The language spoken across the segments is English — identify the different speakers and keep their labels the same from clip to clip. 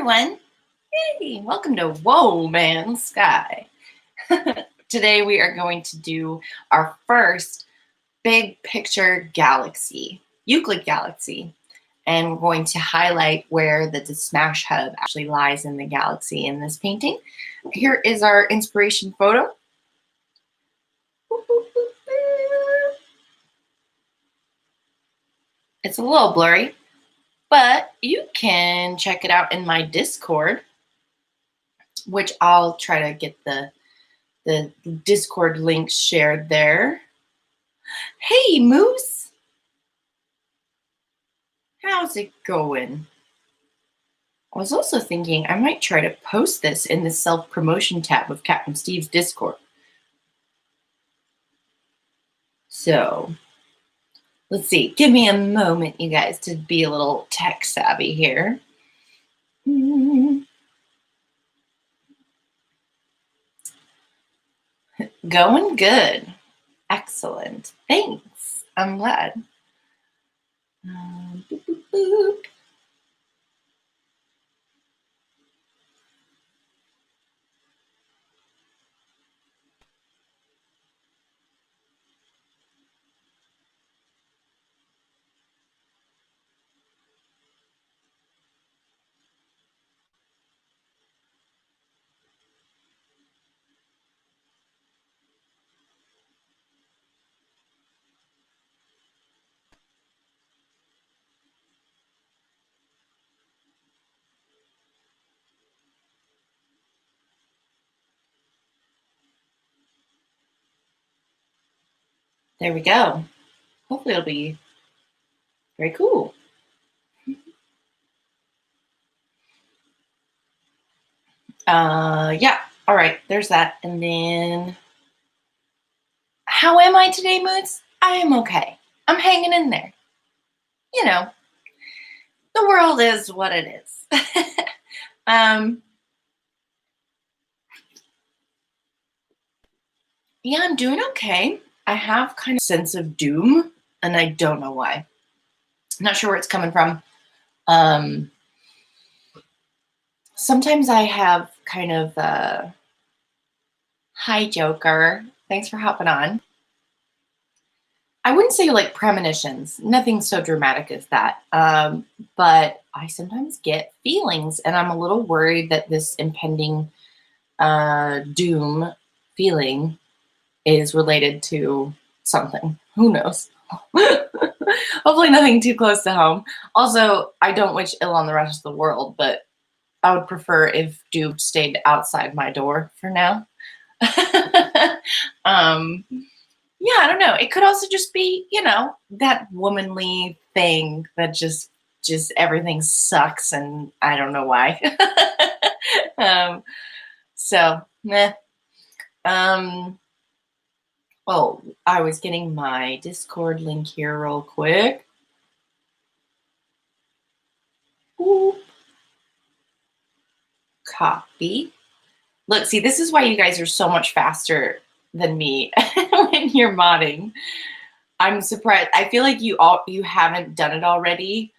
Speaker 1: everyone. Hey, welcome to Whoa Man Sky. Today we are going to do our first big picture galaxy, Euclid galaxy, and we're going to highlight where the Smash Hub actually lies in the galaxy in this painting. Here is our inspiration photo. It's a little blurry, but you can check it out in my Discord, which I'll try to get the Discord link shared there. Hey, Moose. How's it going? I was also thinking I might try to post this in the self-promotion tab of Captain Steve's Discord. So, let's see. Give me a moment, you guys, to be a little tech savvy here. Going good. Excellent. Thanks. I'm glad. Boop, boop, boop. There we go. Hopefully it'll be very cool. Yeah. All right. There's that. And then, how am I today, Moods? I am okay. I'm hanging in there. You know, the world is what it is. Yeah, I'm doing okay. I have kind of a sense of doom, and I don't know why. I'm not sure where it's coming from. Sometimes I have kind of hi, Joker. Thanks for hopping on. I wouldn't say like premonitions, nothing so dramatic as that. But I sometimes get feelings, and I'm a little worried that this impending doom feeling is related to something. Who knows? Hopefully nothing too close to home. Also, I don't wish ill on the rest of the world, but I would prefer if doom stayed outside my door for now. Yeah, I don't know. It could also just be, you know, that womanly thing that just everything sucks, and I don't know why. So, meh. Oh, I was getting my Discord link here real quick. Boop. Copy. Look, see, this is why you guys are so much faster than me when you're modding. I'm surprised. I feel like you haven't done it already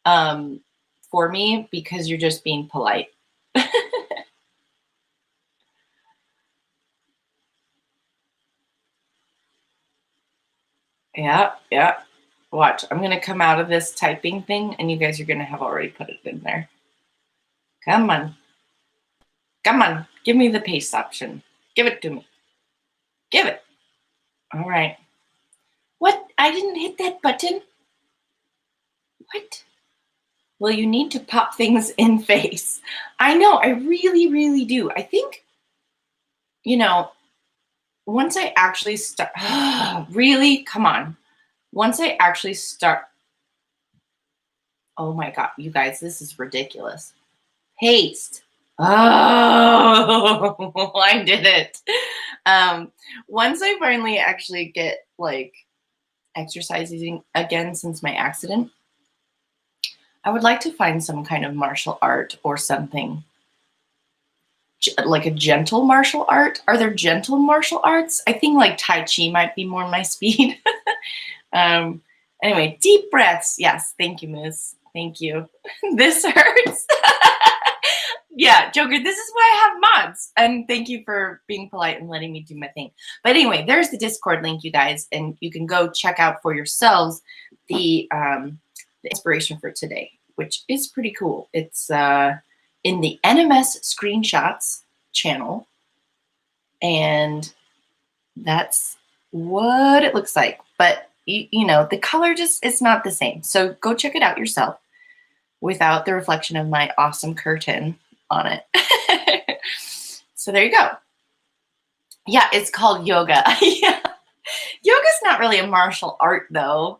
Speaker 1: for me because you're just being polite. Yeah, yeah. Watch. I'm going to come out of this typing thing, and you guys are going to have already put it in there. Come on. Come on. Give me the paste option. Give it to me. Give it. All right. What? I didn't hit that button? What? Well, you need to pop things in face. I know. I really, really do. I think, you know, once I actually start, really, come on. Once I actually start, oh my God, you guys, this is ridiculous. Paste. Oh, I did it. Once I finally actually get like exercising again since my accident, I would like to find some kind of martial art or something. Like a gentle martial art? Are there gentle martial arts? I think like Tai Chi might be more my speed. Anyway, deep breaths. Yes, thank you, Miss. Thank you. This hurts. Yeah, Joker, this is why I have mods. And thank you for being polite and letting me do my thing. But anyway, there's the Discord link, you guys, and you can go check out for yourselves the inspiration for today, which is pretty cool. It's in the NMS Screenshots channel, and that's what it looks like. But, you know, the color just, it's not the same. So go check it out yourself without the reflection of my awesome curtain on it. So there you go. Yeah, it's called yoga. Yeah. Yoga's not really a martial art though.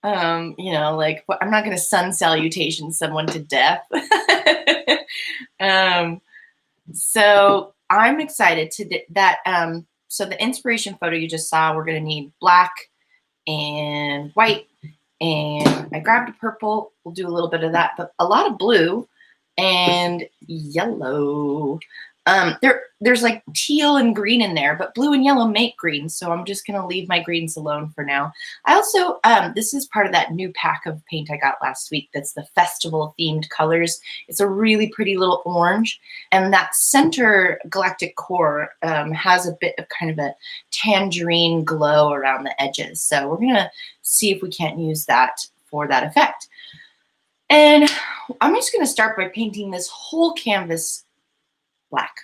Speaker 1: You know, like I'm not going to sun salutation someone to death. um, so I'm excited to that. So the inspiration photo you just saw, we're going to need black and white, and I grabbed a purple. We'll do a little bit of that, but a lot of blue and yellow. There's like teal and green in there, but blue and yellow make green, so I'm just gonna leave my greens alone for now. I also, this is part of that new pack of paint I got last week. That's the festival themed colors. It's a really pretty little orange, and that center galactic core has a bit of kind of a tangerine glow around the edges. So we're gonna see if we can't use that for that effect. And I'm just gonna start by painting this whole canvas black.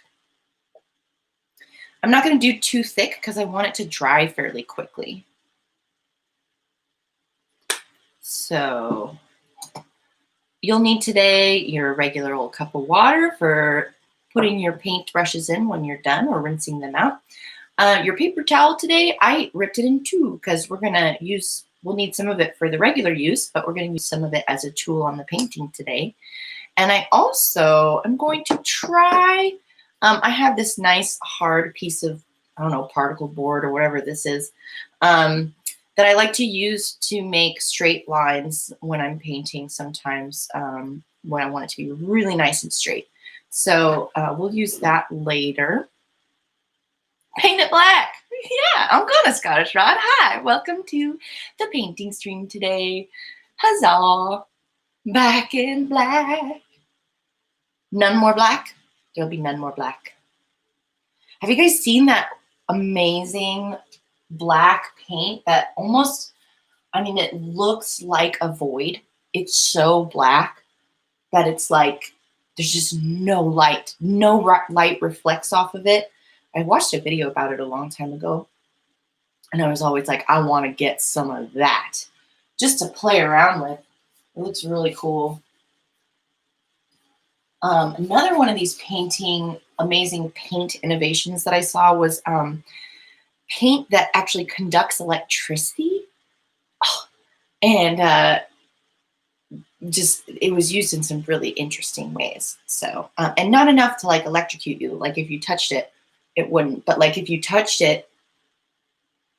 Speaker 1: I'm not going to do too thick because I want it to dry fairly quickly. So you'll need today your regular old cup of water for putting your paint brushes in when you're done or rinsing them out. Your paper towel today, I ripped it in two because we'll need some of it for the regular use, but we're going to use some of it as a tool on the painting today. And I also am going to try, I have this nice hard piece of, I don't know, particle board or whatever this is, that I like to use to make straight lines when I'm painting sometimes, when I want it to be really nice and straight. So we'll use that later. Paint it black. Yeah, I'm gonna Scottish Rod. Hi, welcome to the painting stream today. Huzzah, back in black. None more black? There'll be none more black. Have you guys seen that amazing black paint that almost, I mean, it looks like a void. It's so black that it's like there's just no light. No light reflects off of it. I watched a video about it a long time ago, and I was always like, I want to get some of that just to play around with. It looks really cool. Another one of these amazing paint innovations that I saw was paint that actually conducts electricity. Oh, and just, it was used in some really interesting ways. So, and not enough to like electrocute you. Like if you touched it, it wouldn't. But like if you touched it,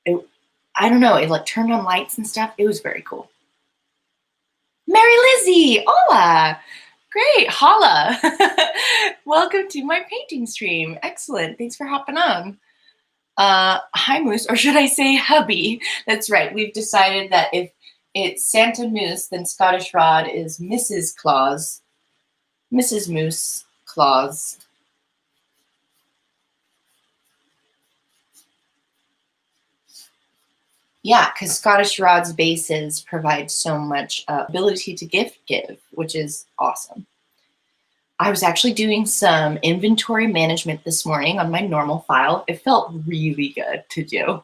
Speaker 1: I don't know, it like turned on lights and stuff. It was very cool. Mary Lizzie, hola. Great, holla. Welcome to my painting stream. Excellent, thanks for hopping on. Hi Moose, or should I say hubby? That's right, we've decided that if it's Santa Moose, then Scottish Rod is Mrs. Claus. Mrs. Moose Claus. Yeah, because Scottish Rod's bases provide so much ability to gift give, which is awesome. I was actually doing some inventory management this morning on my normal file. It felt really good to do.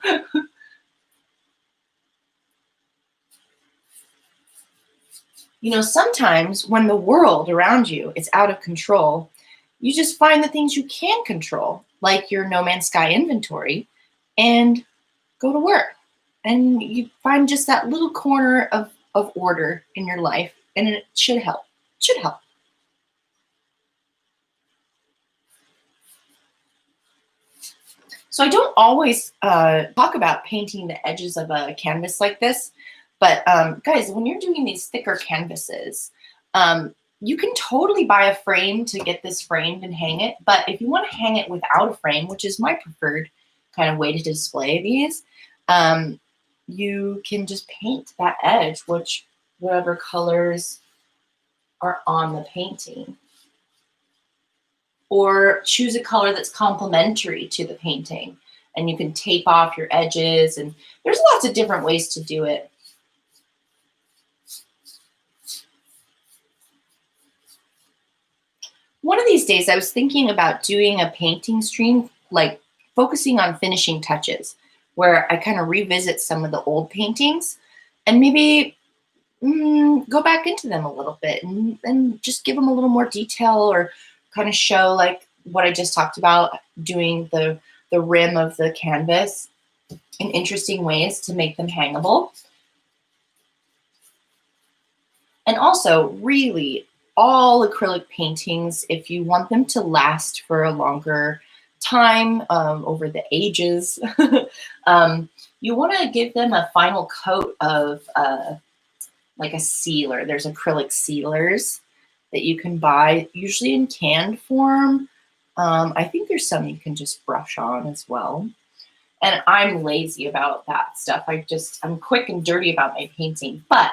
Speaker 1: You know, sometimes when the world around you is out of control, you just find the things you can control, like your No Man's Sky inventory, and go to work. And you find just that little corner of order in your life, and it should help. It should help. So I don't always talk about painting the edges of a canvas like this, but guys, when you're doing these thicker canvases, you can totally buy a frame to get this framed and hang it. But if you want to hang it without a frame, which is my preferred kind of way to display these, you can just paint that edge, whatever colors are on the painting. or choose a color that's complementary to the painting. And you can tape off your edges, and there's lots of different ways to do it. One of these days, I was thinking about doing a painting stream, like focusing on finishing touches, where I kind of revisit some of the old paintings and maybe go back into them a little bit and just give them a little more detail, or kind of show like what I just talked about, doing the rim of the canvas in interesting ways to make them hangable. And also, really, all acrylic paintings, if you want them to last for a longer time, over the ages, you want to give them a final coat of like a sealer. There's acrylic sealers that you can buy, usually in canned form. I think there's some you can just brush on as well. And I'm lazy about that stuff. I'm quick and dirty about my painting. But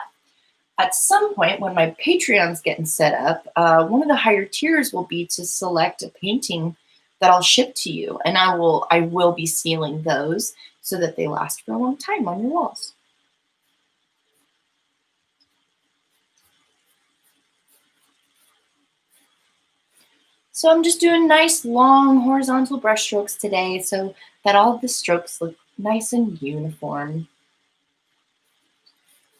Speaker 1: at some point, when my Patreon's getting set up, one of the higher tiers will be to select a painting that I'll ship to you. And I will be sealing those so that they last for a long time on your walls. So I'm just doing nice long horizontal brush strokes today so that all of the strokes look nice and uniform.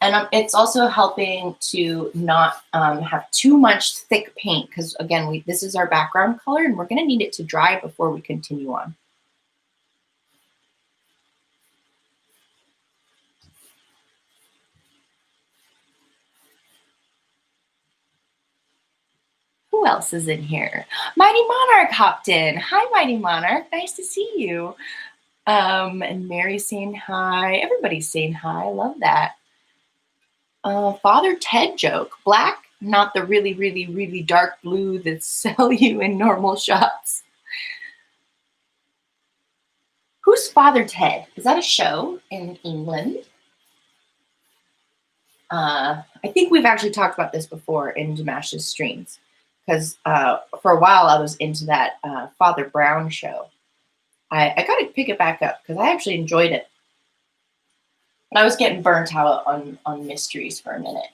Speaker 1: And it's also helping to not have too much thick paint, because again, this is our background color and we're going to need it to dry before we continue on. Who else is in here? Mighty Monarch hopped in. Hi, Mighty Monarch. Nice to see you. And Mary's saying hi. Everybody's saying hi. I love that. Father Ted joke. Black, not the really, really, really dark blue that sell you in normal shops. Who's Father Ted? Is that a show in England? I think we've actually talked about this before in Damash's streams, because for a while I was into that Father Brown show. I got to pick it back up because I actually enjoyed it. But I was getting burnt out on mysteries for a minute.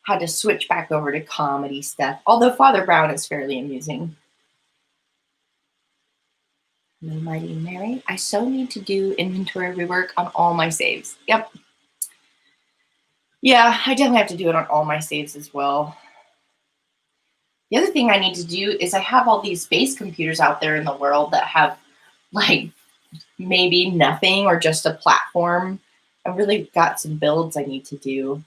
Speaker 1: Had to switch back over to comedy stuff, although Father Brown is fairly amusing. Mighty Mary, I so need to do inventory rework on all my saves. Yep. Yeah, I definitely have to do it on all my saves as well. The other thing I need to do is I have all these base computers out there in the world that have like maybe nothing or just a platform. I've really got some builds I need to do.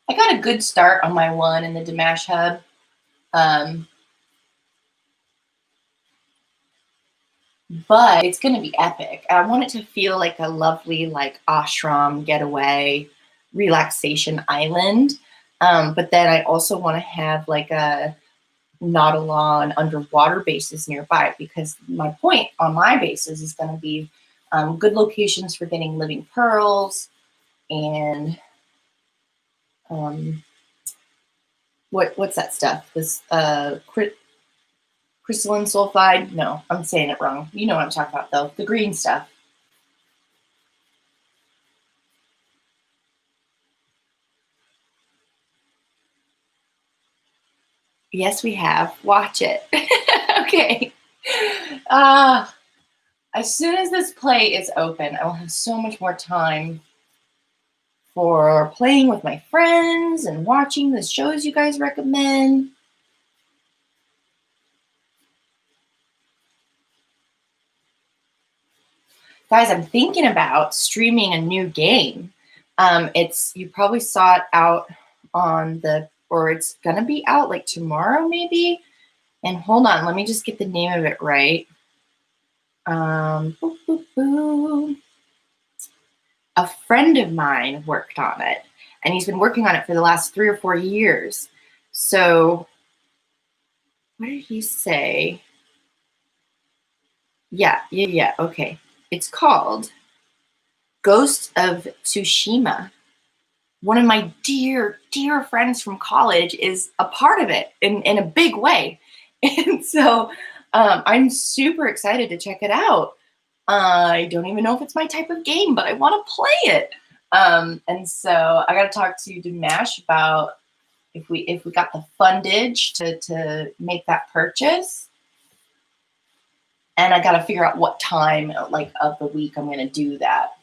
Speaker 1: I got a good start on my one in the Damash Hub. But it's going to be epic. I want it to feel like a lovely, like ashram getaway, relaxation island. But then I also want to have like a Nautilon and underwater bases nearby, because my point on my bases is going to be good locations for getting living pearls and what's that stuff? This crystalline sulfide? No, I'm saying it wrong. You know what I'm talking about, though. The green stuff. Yes, we have. Watch it. Okay. As soon as this play is open, I will have so much more time for playing with my friends and watching the shows you guys recommend. Guys, I'm thinking about streaming a new game. You probably saw it out or it's gonna be out like tomorrow maybe. And hold on, let me just get the name of it right. Boop, boop, boop. A friend of mine worked on it, and he's been working on it for the last 3 or 4 years. So what did he say? Yeah. Okay. It's called Ghost of Tsushima. One of my dear friends from college is a part of it in a big way. And so I'm super excited to check it out. I don't even know if it's my type of game, but I want to play it. And so I got to talk to Dimash about if we got the fundage to make that purchase. And I got to figure out what time like of the week I'm going to do that.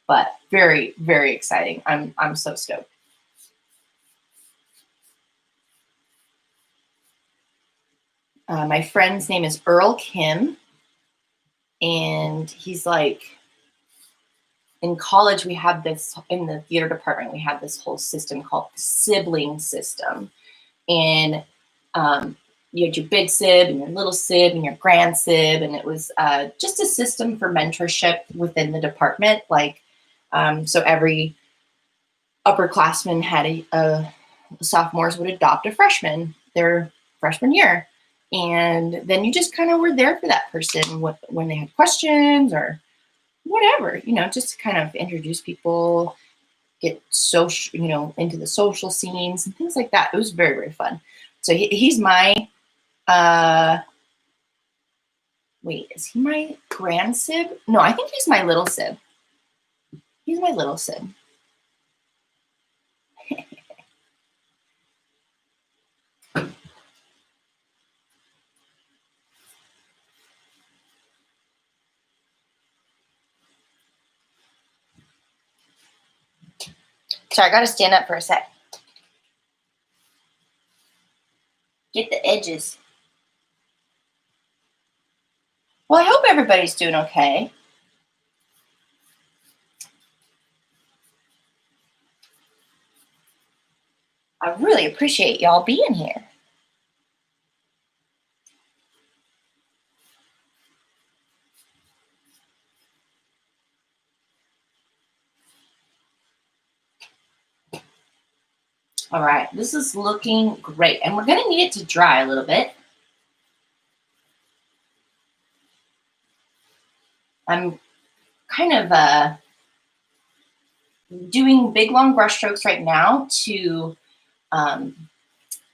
Speaker 1: But very exciting. I'm so stoked. My friend's name is Earl Kim, and he's like, in college we had this, in the theater department we had this whole system called the sibling system, and you had your big sib and your little sib and your grand sib, and it was just a system for mentorship within the department. Like, so every upperclassman had a sophomores would adopt a freshman their freshman year. And then you just kind of were there for that person when they had questions or whatever, just to kind of introduce people, get social, into the social scenes and things like that. It was very fun. So he's my, wait, is he my grand sib? No, I think he's my little sib. He's my little sib. Sorry, I got to stand up for a sec. Get the edges. Well, I hope everybody's doing okay. I really appreciate y'all being here. All right, this is looking great. And we're going to need it to dry a little bit. I'm kind of doing big, long brush strokes right now to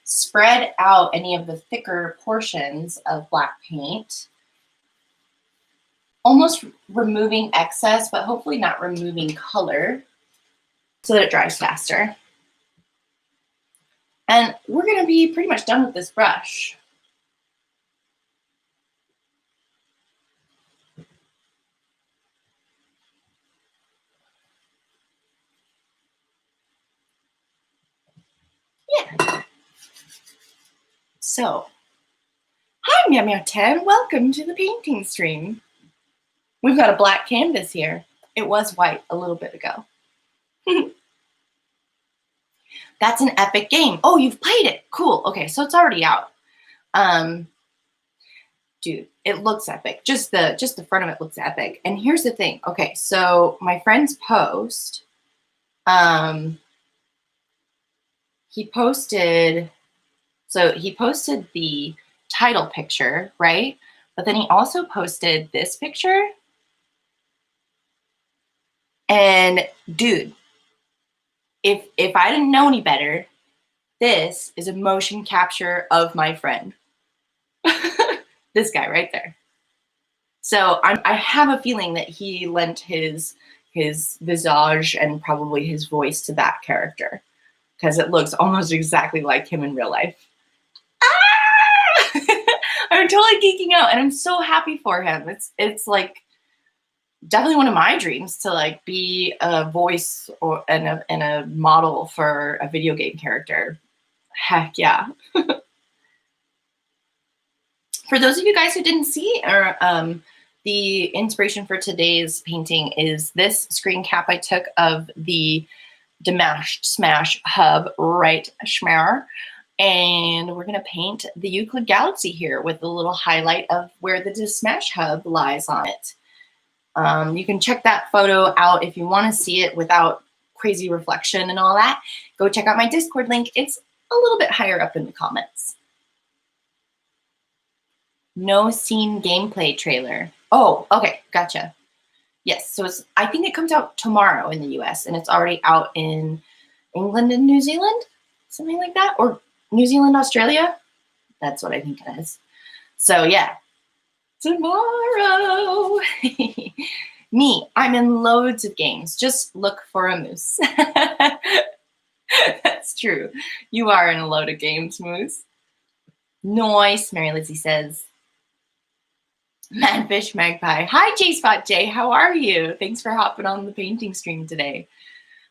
Speaker 1: spread out any of the thicker portions of black paint. Almost removing excess, but hopefully not removing color so that it dries faster. And we're going to be pretty much done with this brush. Yeah. So, hi Meow Meow 10, welcome to the painting stream. We've got a black canvas here. It was white a little bit ago. That's an epic game. Oh, you've played it. Cool. Okay, so it's already out. Dude, it looks epic. Just the front of it looks epic. And here's the thing. Okay, so my friend's post, he posted the title picture, right? But then he also posted this picture. And dude, if I didn't know any better, this is a motion capture of my friend. This guy right there. So I have a feeling that he lent his visage and probably his voice to that character, because it looks almost exactly like him in real life. Ah! I'm totally geeking out, and I'm so happy for him. It's like definitely one of my dreams to like be a voice or and a model for a video game character. Heck yeah. For those of you guys who didn't see, or the inspiration for today's painting is this screen cap I took of the Dimash Smash Hub right schmear. And we're going to paint the Euclid Galaxy here with a little highlight of where the Smash Hub lies on it. You can check that photo out if you want to see it without crazy reflection and all that. Go check out my Discord link. It's a little bit higher up in the comments. No scene gameplay trailer. Oh, okay, gotcha. Yes, so I think it comes out tomorrow in the US, and it's already out in England and New Zealand, something like that, or New Zealand, Australia. That's what I think it is. So yeah, tomorrow. Me, I'm in loads of games. Just look for a moose. That's true. You are in a load of games, Moose. Nice, Mary Lizzie says. Madfish Magpie. Hi, J Spot J. How are you? Thanks for hopping on the painting stream today.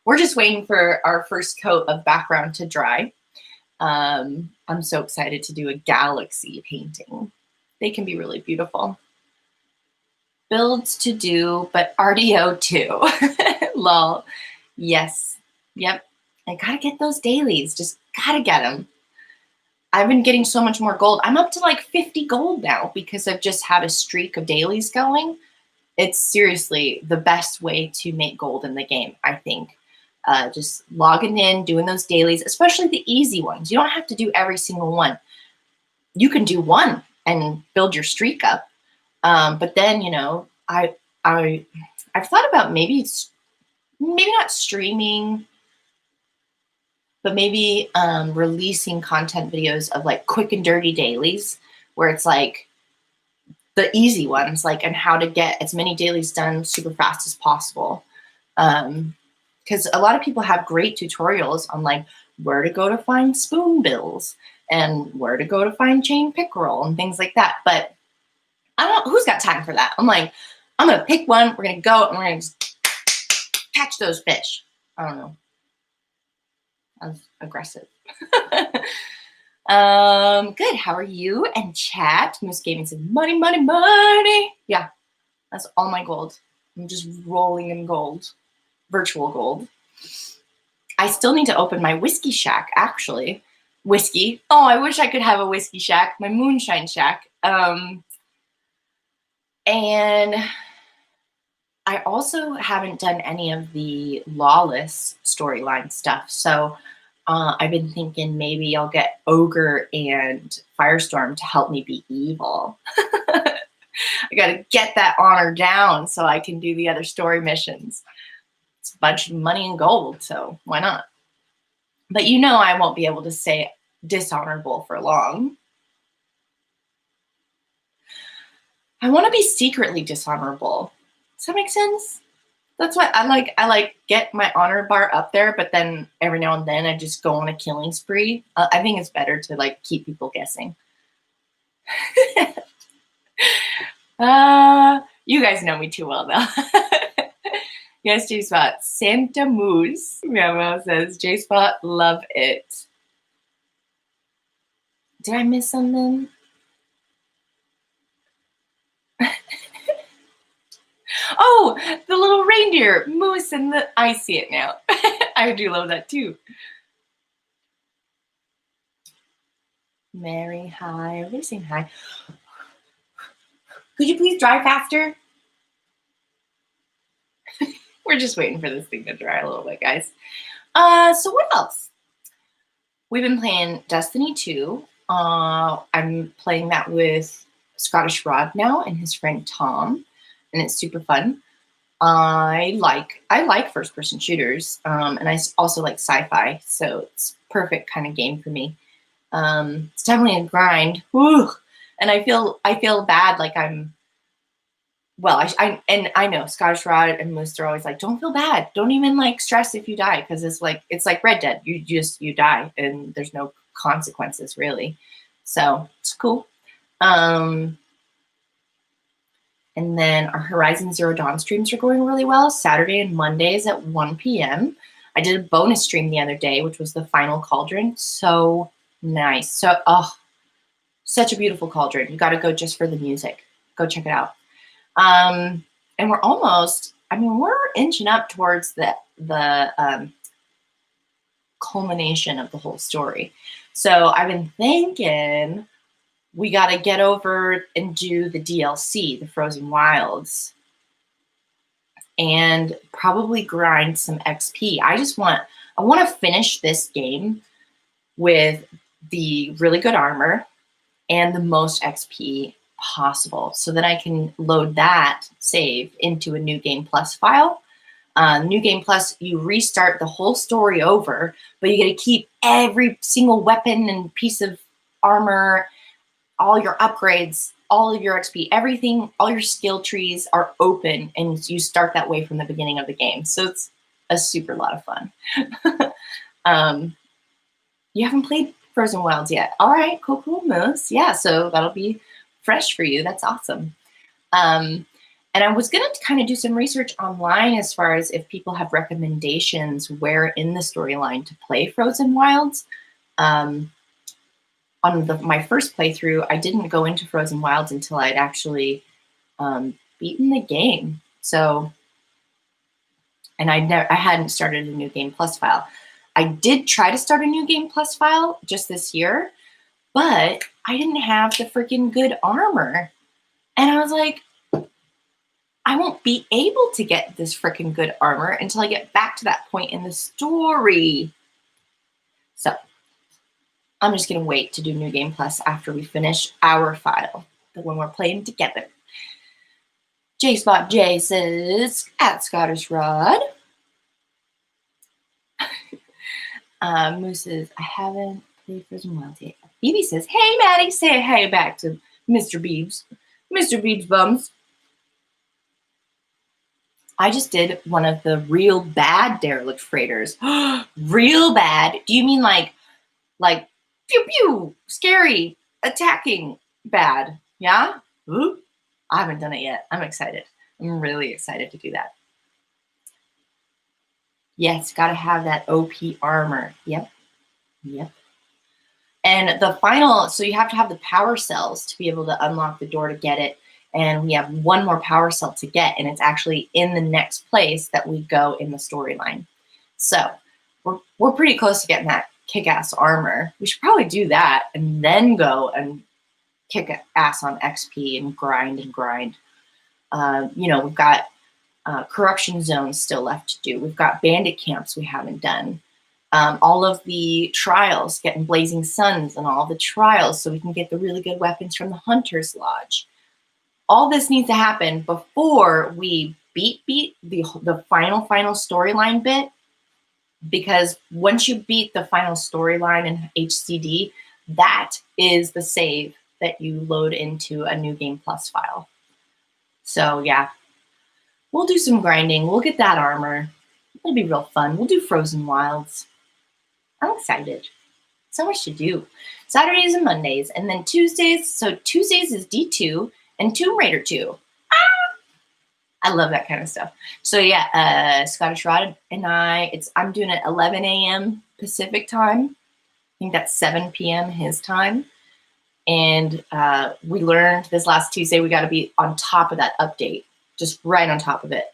Speaker 1: We're just waiting for our first coat of background to dry. I'm so excited to do a galaxy painting. They can be really beautiful. Builds to do, but RDO too. Lol. Yes. Yep. I gotta get those dailies. Just gotta get them. I've been getting so much more gold. I'm up to like 50 gold now because I've just had a streak of dailies going. It's seriously the best way to make gold in the game, I think. Just logging in, doing those dailies, especially the easy ones. You don't have to do every single one. You can do one and build your streak up. But then, you know, I've thought about maybe not streaming, but maybe releasing content videos of like quick and dirty dailies where it's like the easy ones, like, and how to get as many dailies done super fast as possible. Because a lot of people have great tutorials on like where to go to find spoonbills and where to go to find chain pickerel and things like that. But I don't know, who's got time for that? I'm like, I'm going to pick one. We're going to go and we're going to catch those fish. I don't know. I was aggressive. Good. How are you? And chat. Moose Gaming said, money, money, money. Yeah, that's all my gold. I'm just rolling in gold. Virtual gold. I still need to open my whiskey shack, actually. Whiskey. Oh, I wish I could have a whiskey shack. My moonshine shack. And I also haven't done any of the Lawless storyline stuff. So I've been thinking maybe I'll get Ogre and Firestorm to help me be evil. I got to get that honor down so I can do the other story missions. It's a bunch of money and gold, so why not? But you know I won't be able to say dishonorable for long. I want to be secretly dishonorable. Does that make sense? That's what I like. I like get my honor bar up there, but then every now and then I just go on a killing spree. I think it's better to like keep people guessing. You guys know me too well though. Yes, J-Spot. Santa Moose. Mama says, J-Spot, love it. Did I miss something? Oh, the little reindeer, Moose, and I see it now. I do love that too. Mary, hi. Everybody's saying hi. Could you please drive faster? We're just waiting for this thing to dry a little bit, guys. So what else? We've been playing Destiny 2. I'm playing that with Scottish Rod now and his friend Tom, and it's super fun. I like first-person shooters, and I also like sci-fi, so it's perfect kind of game for me. It's definitely a grind. Woo! And I feel bad, like I'm. Well, I know Scottish Rod and Moose are always like, don't feel bad, don't even like stress if you die, because it's like Red Dead. You die, and there's no consequences really. So it's cool. And then our Horizon Zero Dawn streams are going really well. Saturday and Mondays at 1 p.m. I did a bonus stream the other day, which was the final cauldron. So nice. So, such a beautiful cauldron. You got to go just for the music. Go check it out. And we're almost, we're inching up towards the culmination of the whole story. So I've been thinking we got to get over and do the DLC, the Frozen Wilds, and probably grind some XP. I want to finish this game with the really good armor and the most XP possible. So then I can load that save into a New Game Plus file. New Game Plus, you restart the whole story over, but you get to keep every single weapon and piece of armor, all your upgrades, all of your XP, everything, all your skill trees are open, and you start that way from the beginning of the game. So it's a super lot of fun. You haven't played Frozen Wilds yet. All right, cool, Moose. Yeah, so that'll be fresh for you. That's awesome. And I was going to kind of do some research online as far as if people have recommendations where in the storyline to play Frozen Wilds. On my first playthrough, I didn't go into Frozen Wilds until I'd actually beaten the game. So, and I hadn't started a New Game Plus file. I did try to start a New Game Plus file just this year, but I didn't have the freaking good armor. And I was like, I won't be able to get this freaking good armor until I get back to that point in the story. So I'm just going to wait to do New Game Plus after we finish our file, the one we're playing together. J-Spot J says, at Scottish Rod. Moose says, I haven't played Frozen Wilds yet. Phoebe says, hey, Maddie, say hey back to Mr. Beebs. Mr. Beebs bums. I just did one of the real bad derelict freighters. Real bad? Do you mean like pew pew, scary, attacking bad? Yeah? Ooh, I haven't done it yet. I'm excited. I'm really excited to do that. Yes, gotta have that OP armor. Yep. And the final, so you have to have the power cells to be able to unlock the door to get it. And we have one more power cell to get, and it's actually in the next place that we go in the storyline. So we're pretty close to getting that kick-ass armor. We should probably do that and then go and kick ass on XP and grind. We've got corruption zones still left to do. We've got bandit camps we haven't done. All of the trials, getting blazing suns and all the trials so we can get the really good weapons from the Hunter's Lodge. All this needs to happen before we beat the final storyline bit, because once you beat the final storyline in HCD, that is the save that you load into a New Game Plus file. So yeah, we'll do some grinding. We'll get that armor. It'll be real fun. We'll do Frozen Wilds. I'm excited. So much to do. Saturdays and Mondays, and then Tuesdays. So Tuesdays is D2 and Tomb Raider 2. I love that kind of stuff. So yeah, Scottish Rod and I'm doing it 11 a.m. Pacific time. I think that's 7 p.m. his time. And we learned this last Tuesday we got to be on top of that update, just right on top of it.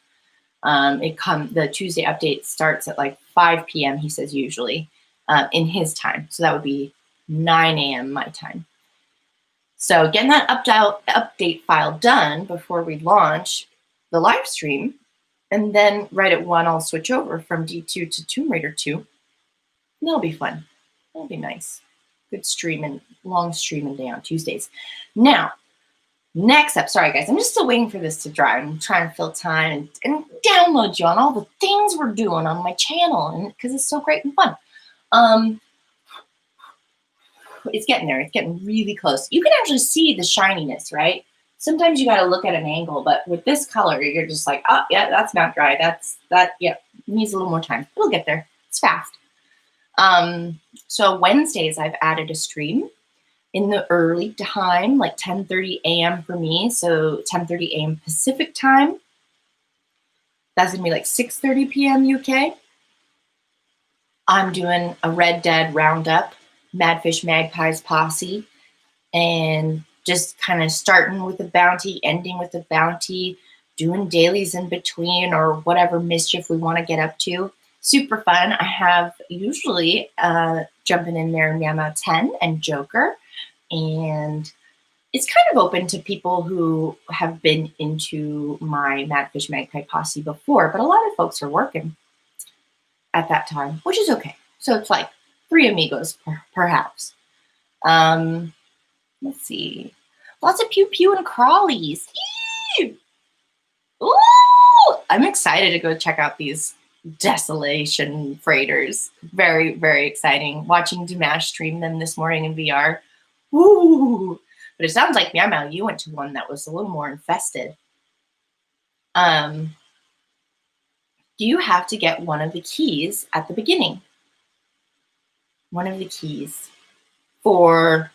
Speaker 1: The Tuesday update starts at like 5 p.m. he says usually in his time. So that would be 9 a.m. my time. So getting that update file done before we launch the live stream, and then right at 1 I'll switch over from D2 to Tomb Raider 2. And that'll be fun. That'll be nice. Good streaming, long streaming day on Tuesdays. Now, next up, sorry guys, I'm just still waiting for this to dry. I'm trying to fill time and download you on all the things we're doing on my channel, and because it's so great and fun. It's getting there. It's getting really close. You can actually see the shininess, right? Sometimes you got to look at an angle, but with this color, you're just like, oh, yeah, that's not dry. Yeah, needs a little more time. It'll get there. It's fast. So Wednesdays, I've added a stream in the early time, like 10:30 a.m. for me. So 10:30 a.m. Pacific time. That's going to be like 6:30 p.m. UK. I'm doing a Red Dead Roundup, Madfish Magpie's posse, and just kind of starting with the bounty, ending with the bounty, doing dailies in between or whatever mischief we want to get up to. Super fun. I have usually jumping in there Yama 10 and Joker, and it's kind of open to people who have been into my Madfish Magpie posse before, but a lot of folks are working at that time, which is okay. So it's like 3 amigos, perhaps. Let's see. Lots of pew pew and crawlies. Eee! Ooh! I'm excited to go check out these desolation freighters. Very, very exciting. Watching Dimash stream them this morning in VR. Ooh! But it sounds like, Meow Meow, you went to one that was a little more infested. Do you have to get one of the keys at the beginning? One of the keys for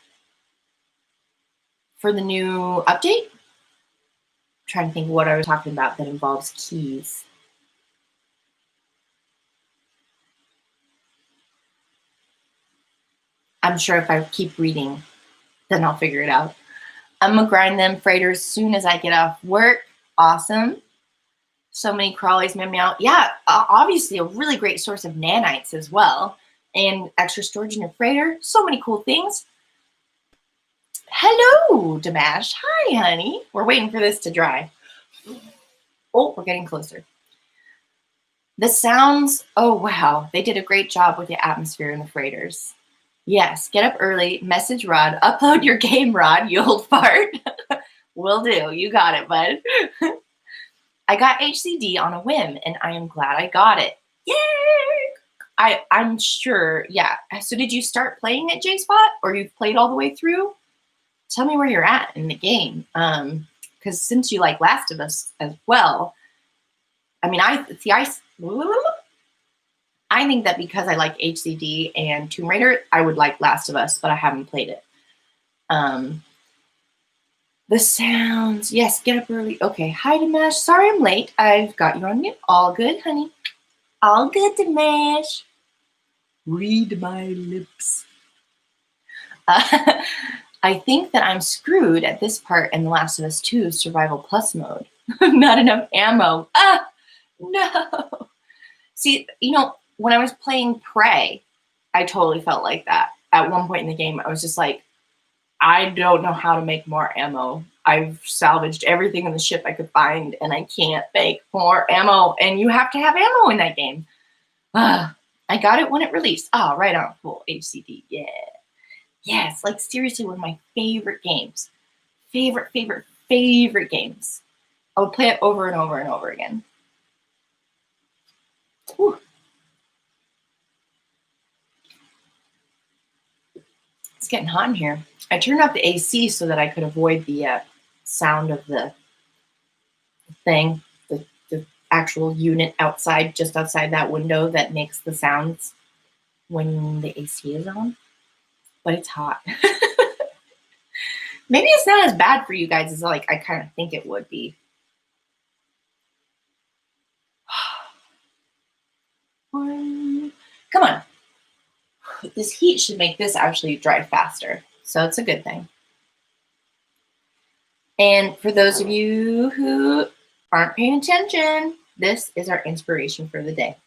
Speaker 1: the new update? I'm trying to think of what I was talking about that involves keys. I'm sure if I keep reading, then I'll figure it out. I'm gonna grind them freighters as soon as I get off work. Awesome. So many crawlies, Meow Meow. Yeah, obviously a really great source of nanites as well. And extra storage in your freighter. So many cool things. Hello, Dimash. Hi, honey. We're waiting for this to dry. Oh, we're getting closer. The sounds, oh wow, they did a great job with the atmosphere in the freighters. Yes, get up early, message Rod, upload your game, Rod, you old fart. Will do. You got it, bud. I got HCD on a whim, and I am glad I got it. Yay! I'm sure, yeah. So did you start playing at J-Spot, or you've played all the way through? Tell me where you're at in the game. Because since you like Last of Us as well, I mean, I think that because I like HCD and Tomb Raider, I would like Last of Us, but I haven't played it. The sounds. Yes, get up early. Okay. Hi, Dimash. Sorry I'm late. I've got you on mute. All good, honey. All good, Dimash. Read my lips. I think that I'm screwed at this part in The Last of Us 2 Survival Plus mode. Not enough ammo. No. See, you know, when I was playing Prey, I totally felt like that. At one point in the game, I was just like, I don't know how to make more ammo. I've salvaged everything in the ship I could find, and I can't make more ammo. And you have to have ammo in that game. I got it when it released. Oh, right on. Cool. HCD. Yeah. Yes. Like, seriously, one of my favorite games. Favorite games. I would play it over and over and over again. Whew. It's getting hot in here. I turned off the AC so that I could avoid the sound of the thing, the actual unit outside, just outside that window that makes the sounds when the AC is on. But it's hot. Maybe it's not as bad for you guys as like I kind of think it would be. Come on. This heat should make this actually dry faster. So it's a good thing. And for those of you who aren't paying attention, this is our inspiration for the day.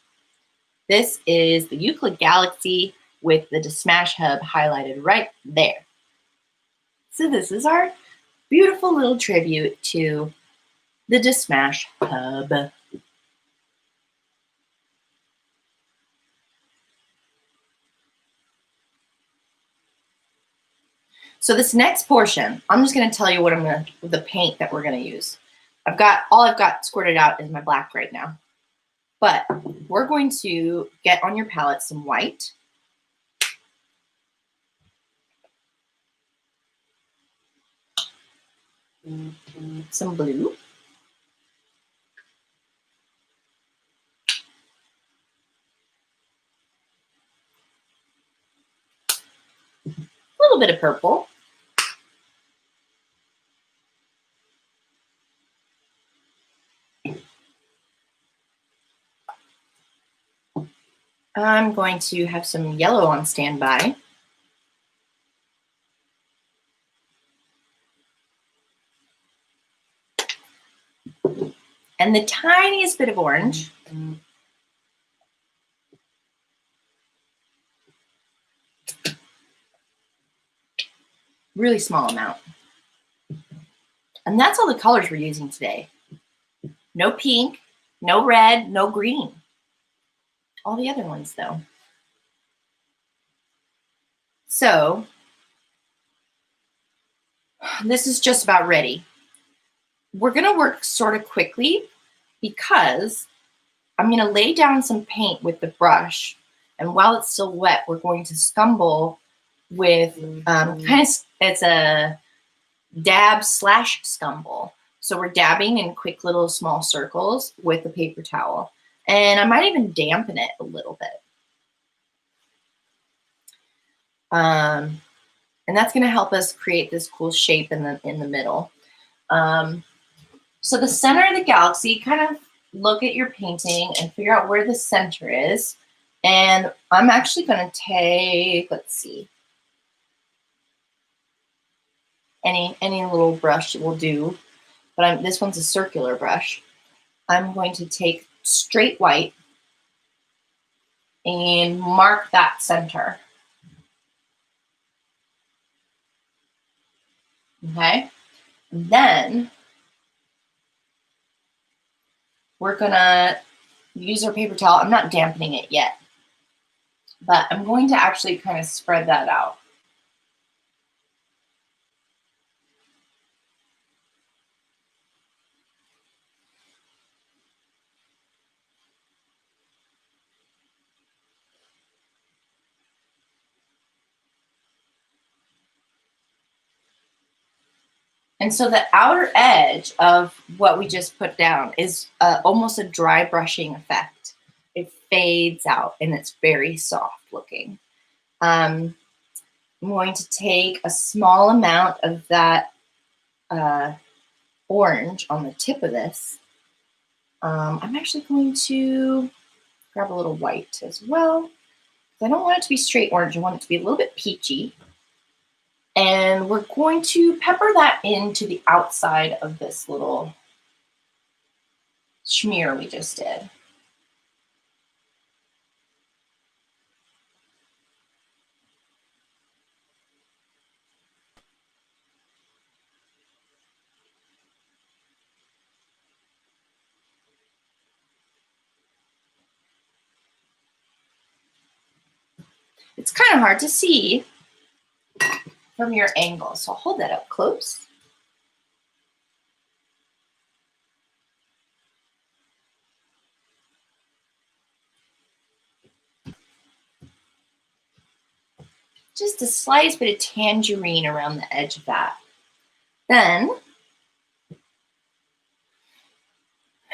Speaker 1: This is the Euclid Galaxy with the Smash Hub highlighted right there. So this is our beautiful little tribute to the Smash Hub. So this next portion, I'm just going to tell you what the paint that we're going to use. All I've got squirted out is my black right now. But we're going to get on your palette some white. Some blue. A little bit of purple. I'm going to have some yellow on standby. And the tiniest bit of orange. Really small amount. And that's all the colors we're using today. No pink, no red, no green. All the other ones though. So this is just about ready. We're gonna work sort of quickly because I'm gonna lay down some paint with the brush, and while it's still wet, we're going to scumble with it's a dab / scumble. So we're dabbing in quick little small circles with the paper towel. And I might even dampen it a little bit. And that's going to help us create this cool shape in the middle. So the center of the galaxy, kind of look at your painting and figure out where the center is. And I'm actually going to take, let's see, any little brush will do, but this one's a circular brush. I'm going to take straight white and mark that center. Okay, then we're gonna use our paper towel. I'm not dampening it yet, but I'm going to actually kind of spread that out. And so the outer edge of what we just put down is almost a dry brushing effect. It fades out and it's very soft looking. I'm going to take a small amount of that orange on the tip of this. I'm actually going to grab a little white as well. I don't want it to be straight orange. I want it to be a little bit peachy. And we're going to pepper that into the outside of this little smear we just did. It's kind of hard to see from your angle, so I'll hold that up close. Just a slight bit of tangerine around the edge of that. Then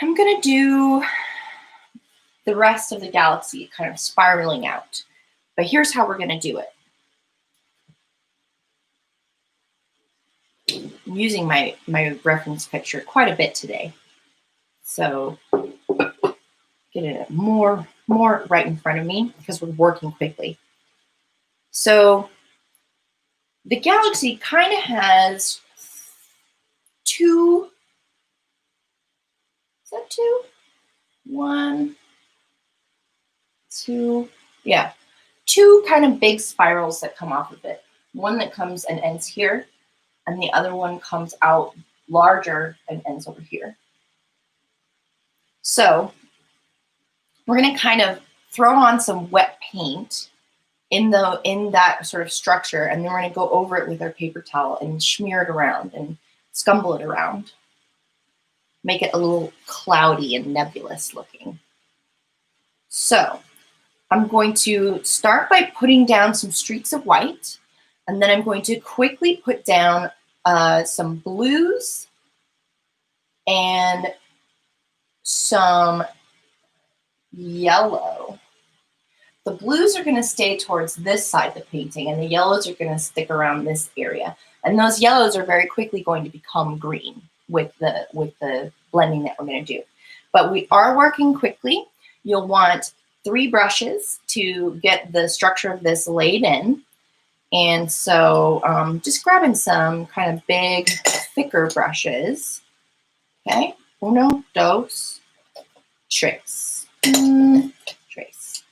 Speaker 1: I'm gonna do the rest of the galaxy kind of spiraling out. But here's how we're gonna do it. I'm using my reference picture quite a bit today. So get it more right in front of me because we're working quickly. So the galaxy kind of has two, is that two? One, two, yeah. Two kind of big spirals that come off of it. One that comes and ends here, and the other one comes out larger and ends over here. So we're going to kind of throw on some wet paint in that sort of structure, and then we're going to go over it with our paper towel and smear it around and scumble it around. Make it a little cloudy and nebulous looking. So I'm going to start by putting down some streaks of white, and then I'm going to quickly put down some blues and some yellow. The blues are going to stay towards this side of the painting, and the yellows are going to stick around this area. And those yellows are very quickly going to become green with the blending that we're going to do. But we are working quickly. You'll want 3 brushes to get the structure of this laid in. And so just grabbing some kind of big, thicker brushes. Okay, uno, dos, tres. Trace.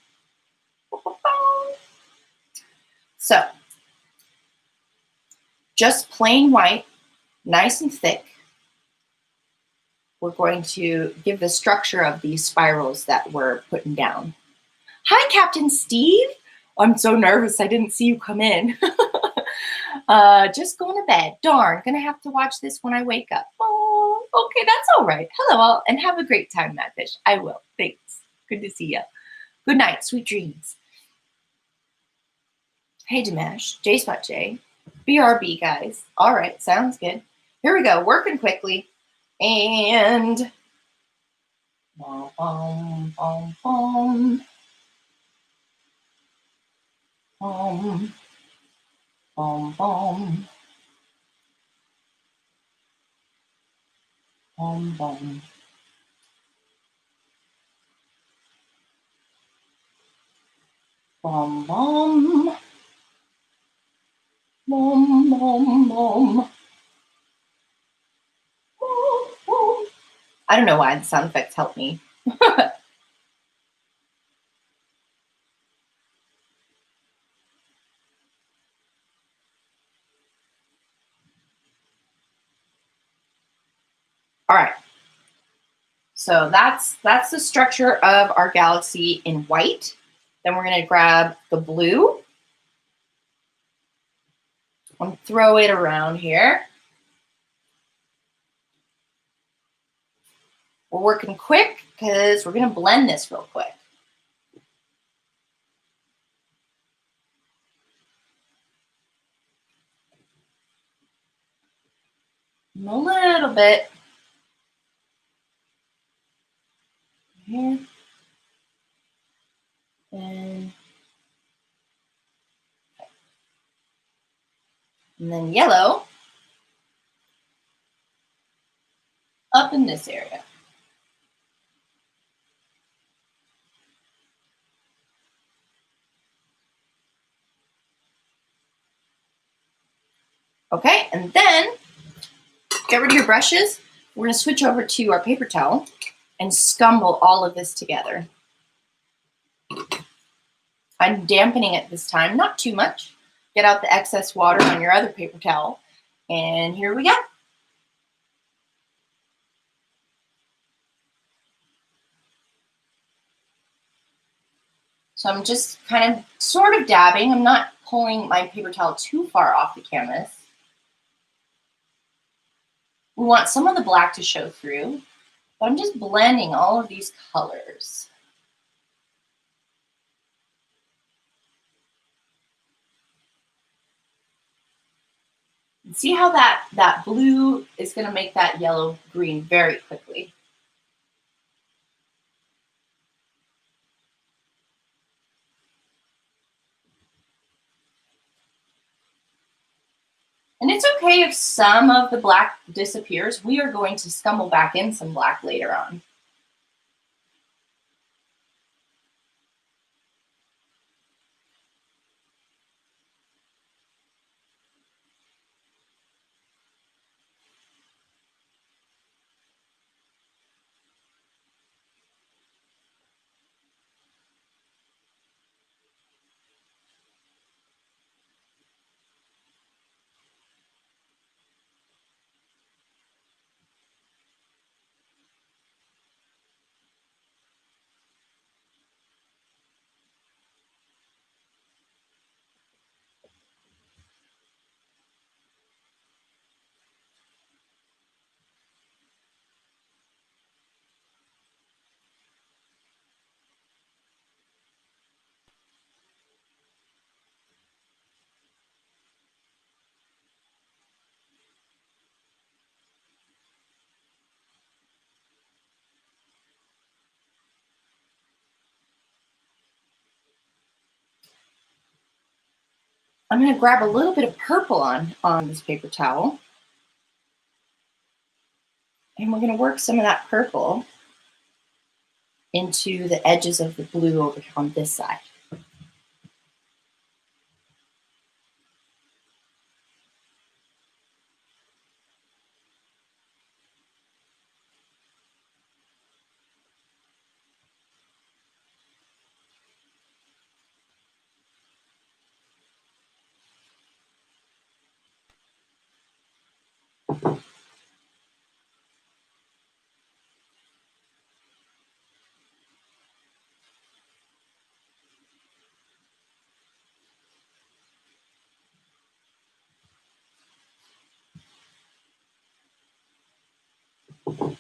Speaker 1: So, just plain white, nice and thick. We're going to give the structure of these spirals that we're putting down. Hi, Captain Steve. I'm so nervous. I didn't see you come in. Just going to bed. Darn, gonna have to watch this when I wake up. Oh, okay, that's all right. Hello, all, and have a great time, Madfish. I will. Thanks. Good to see you. Good night. Sweet dreams. Hey, Dimash. J Spot J. BRB, guys. All right, sounds good. Here we go. Working quickly. And bom, bom, bom, bom. Bom, bom, bom. Bom, bom. Bom, bom. Bom, bom, bom. I don't know why the sound effects help me. All right. So that's the structure of our galaxy in white. Then we're going to grab the blue and throw it around here. We're working quick because we're going to blend this real quick. A little bit. Here. And then yellow up in this area. Okay, and then get rid of your brushes. We're going to switch over to our paper towel and scumble all of this together. I'm dampening it this time, not too much. Get out the excess water on your other paper towel. And here we go. So I'm just kind of sort of dabbing. I'm not pulling my paper towel too far off the canvas. We want some of the black to show through, but I'm just blending all of these colors. And see how that blue is going to make that yellow green very quickly. And it's okay if some of the black disappears. We are going to scumble back in some black later on. I'm going to grab a little bit of purple on this paper towel. And we're going to work some of that purple into the edges of the blue over on this side. All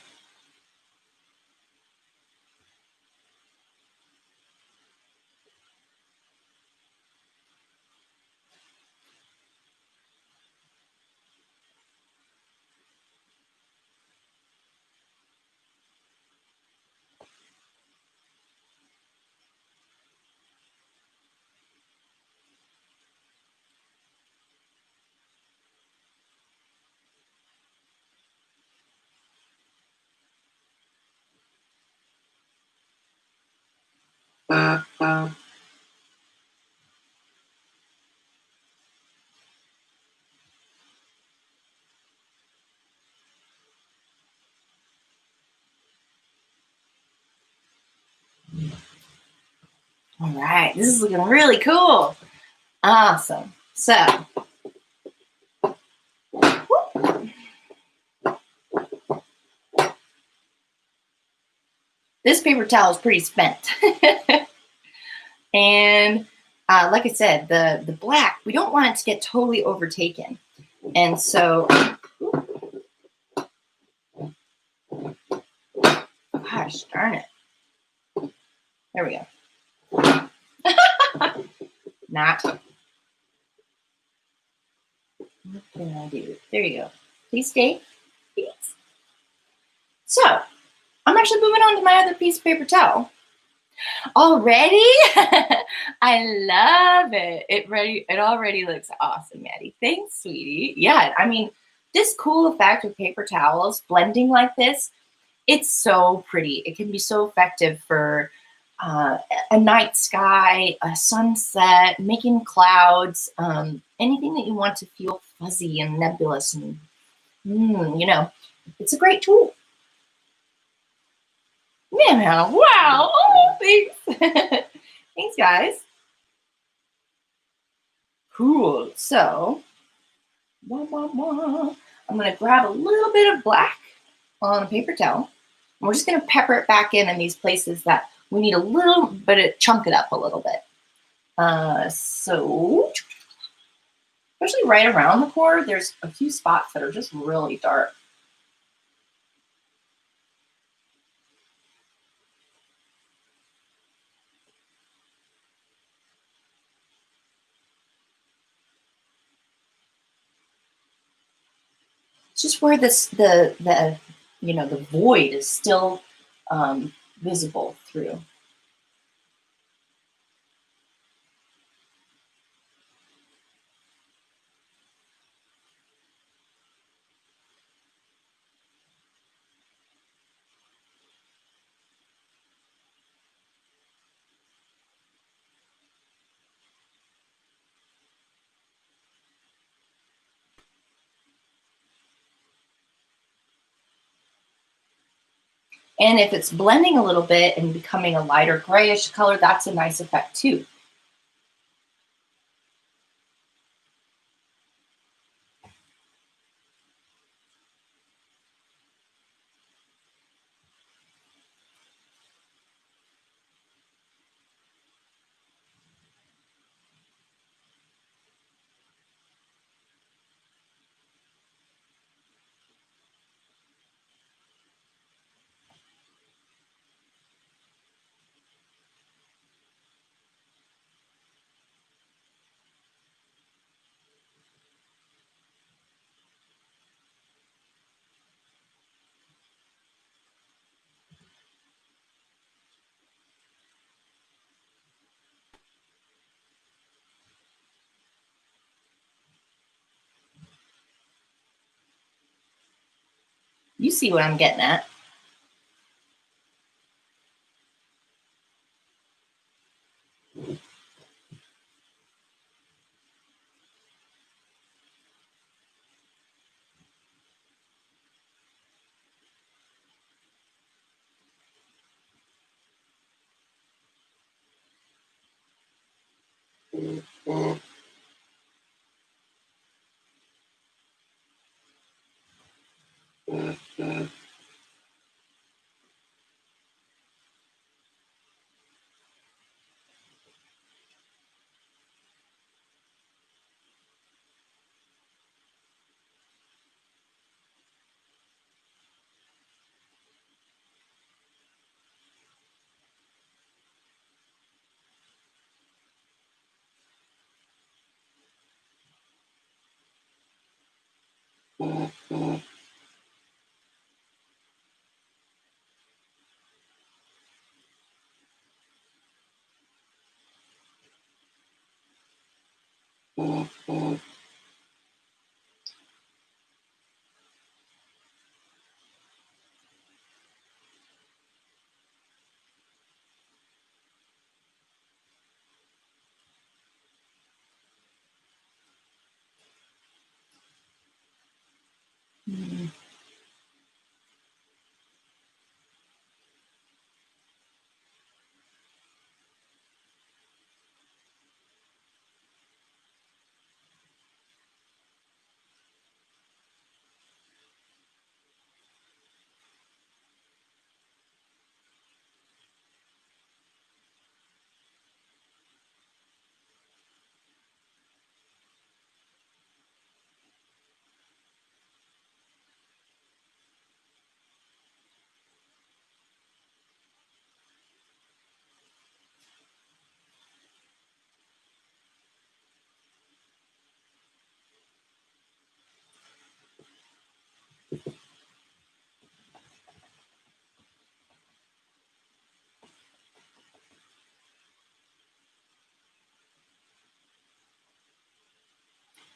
Speaker 1: right, this is looking really cool. Awesome. So, this paper towel is pretty spent. And like I said, the black, we don't want it to get totally overtaken. And so, gosh darn it. There we go. Not. What can I do? There you go. Please stay. Please. So, I'm actually moving on to my other piece of paper towel. Already? I love it. It already looks awesome, Maddie. Thanks, sweetie. Yeah, I mean, this cool effect of paper towels blending like this, it's so pretty. It can be so effective for a night sky, a sunset, making clouds, anything that you want to feel fuzzy and nebulous and, it's a great tool. Yeah, wow. Oh, thanks. Thanks, guys. Cool. So, I'm going to grab a little bit of black on a paper towel. And we're just going to pepper it back in these places that we need a little, but chunk it up a little bit. So, especially right around the core, there's a few spots that are just really dark. It's just where the void is still visible through. And if it's blending a little bit and becoming a lighter grayish color, that's a nice effect too. You see what I'm getting at.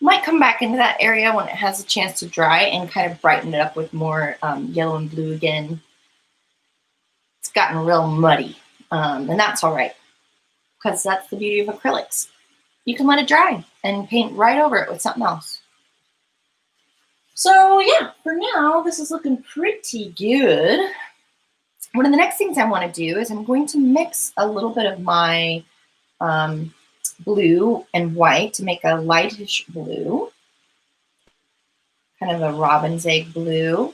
Speaker 1: Might come back into that area when it has a chance to dry and kind of brighten it up with more yellow and blue again. It's gotten real muddy, and that's all right, because that's the beauty of acrylics. You can let it dry and paint right over it with something else. So yeah, for now, this is looking pretty good. One of the next things I want to do is I'm going to mix a little bit of my blue and white to make a lightish blue, kind of a robin's egg blue.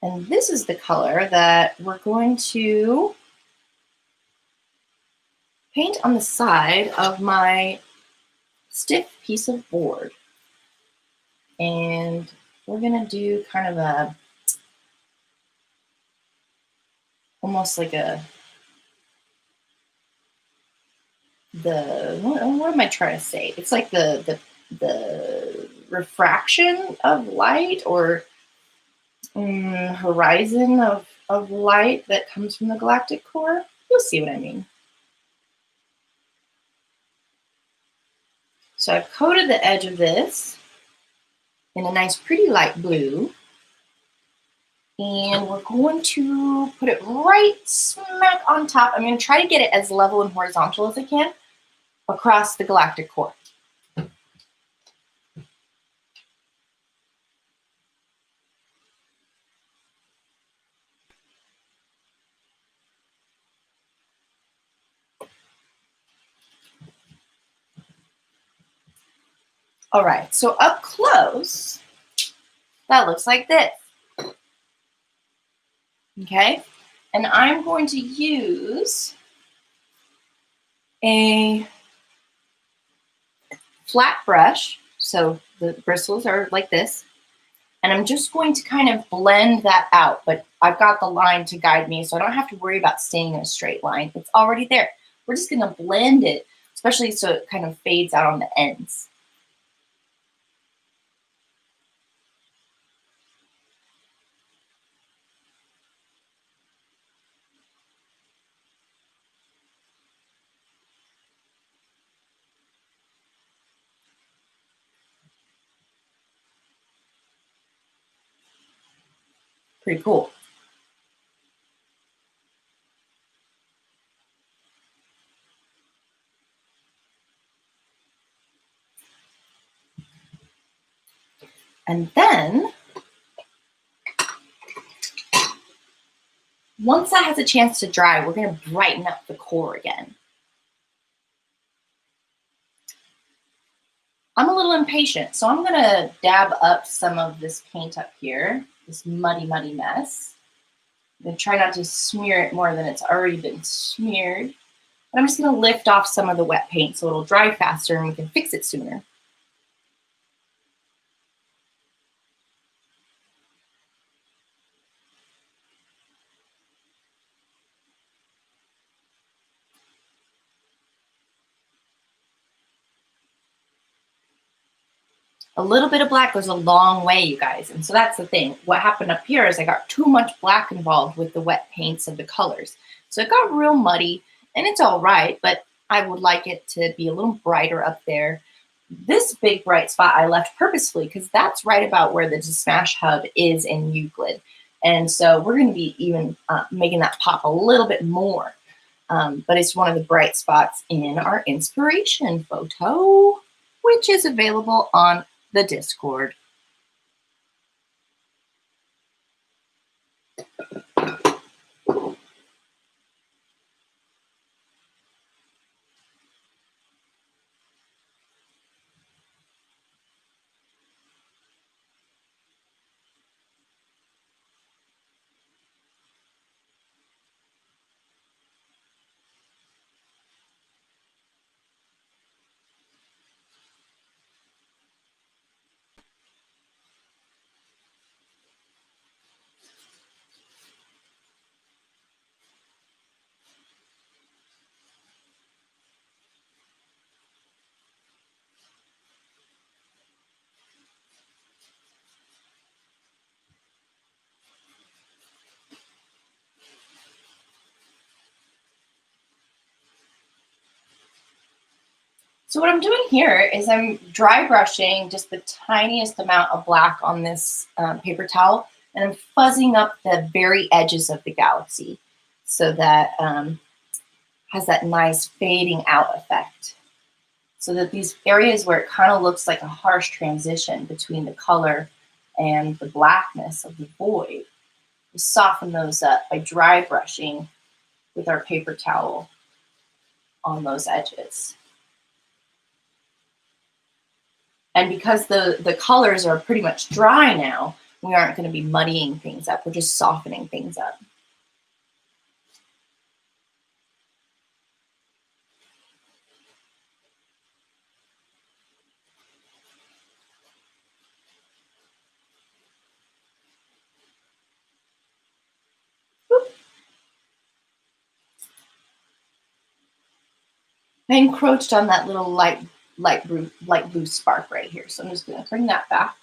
Speaker 1: And this is the color that we're going to paint on the side of my stiff piece of board. And we're going to do kind of a, almost like what am I trying to say? It's like the refraction of light, or horizon of light that comes from the galactic core. You'll see what I mean. So I've coated the edge of this in a nice pretty light blue. And we're going to put it right smack on top. I'm going to try to get it as level and horizontal as I can across the galactic core. All right, so up close, that looks like this. Okay, and I'm going to use a flat brush, so the bristles are like this, and I'm just going to kind of blend that out, but I've got the line to guide me, so I don't have to worry about staying in a straight line. It's already there. We're just gonna blend it, especially so it kind of fades out on the ends. Pretty cool. And then, once that has a chance to dry, we're gonna brighten up the core again. I'm a little impatient, so I'm gonna dab up some of this paint up here, this muddy, muddy mess. I'm gonna try not to smear it more than it's already been smeared. But I'm just gonna lift off some of the wet paint so it'll dry faster and we can fix it sooner. A little bit of black goes a long way, you guys. And so that's the thing. What happened up here is I got too much black involved with the wet paints of the colors. So it got real muddy, and it's all right, but I would like it to be a little brighter up there. This big bright spot I left purposefully because that's right about where the Smash Hub is in Euclid. And so we're going to be even making that pop a little bit more. But it's one of the bright spots in our inspiration photo, which is available on the Discord. So what I'm doing here is I'm dry brushing just the tiniest amount of black on this paper towel, and I'm fuzzing up the very edges of the galaxy so that has that nice fading out effect. So that these areas where it kind of looks like a harsh transition between the color and the blackness of the void, we soften those up by dry brushing with our paper towel on those edges. And because the colors are pretty much dry now, we aren't going to be muddying things up. We're just softening things up. I encroached on that little light blue spark right here. So I'm just going to bring that back.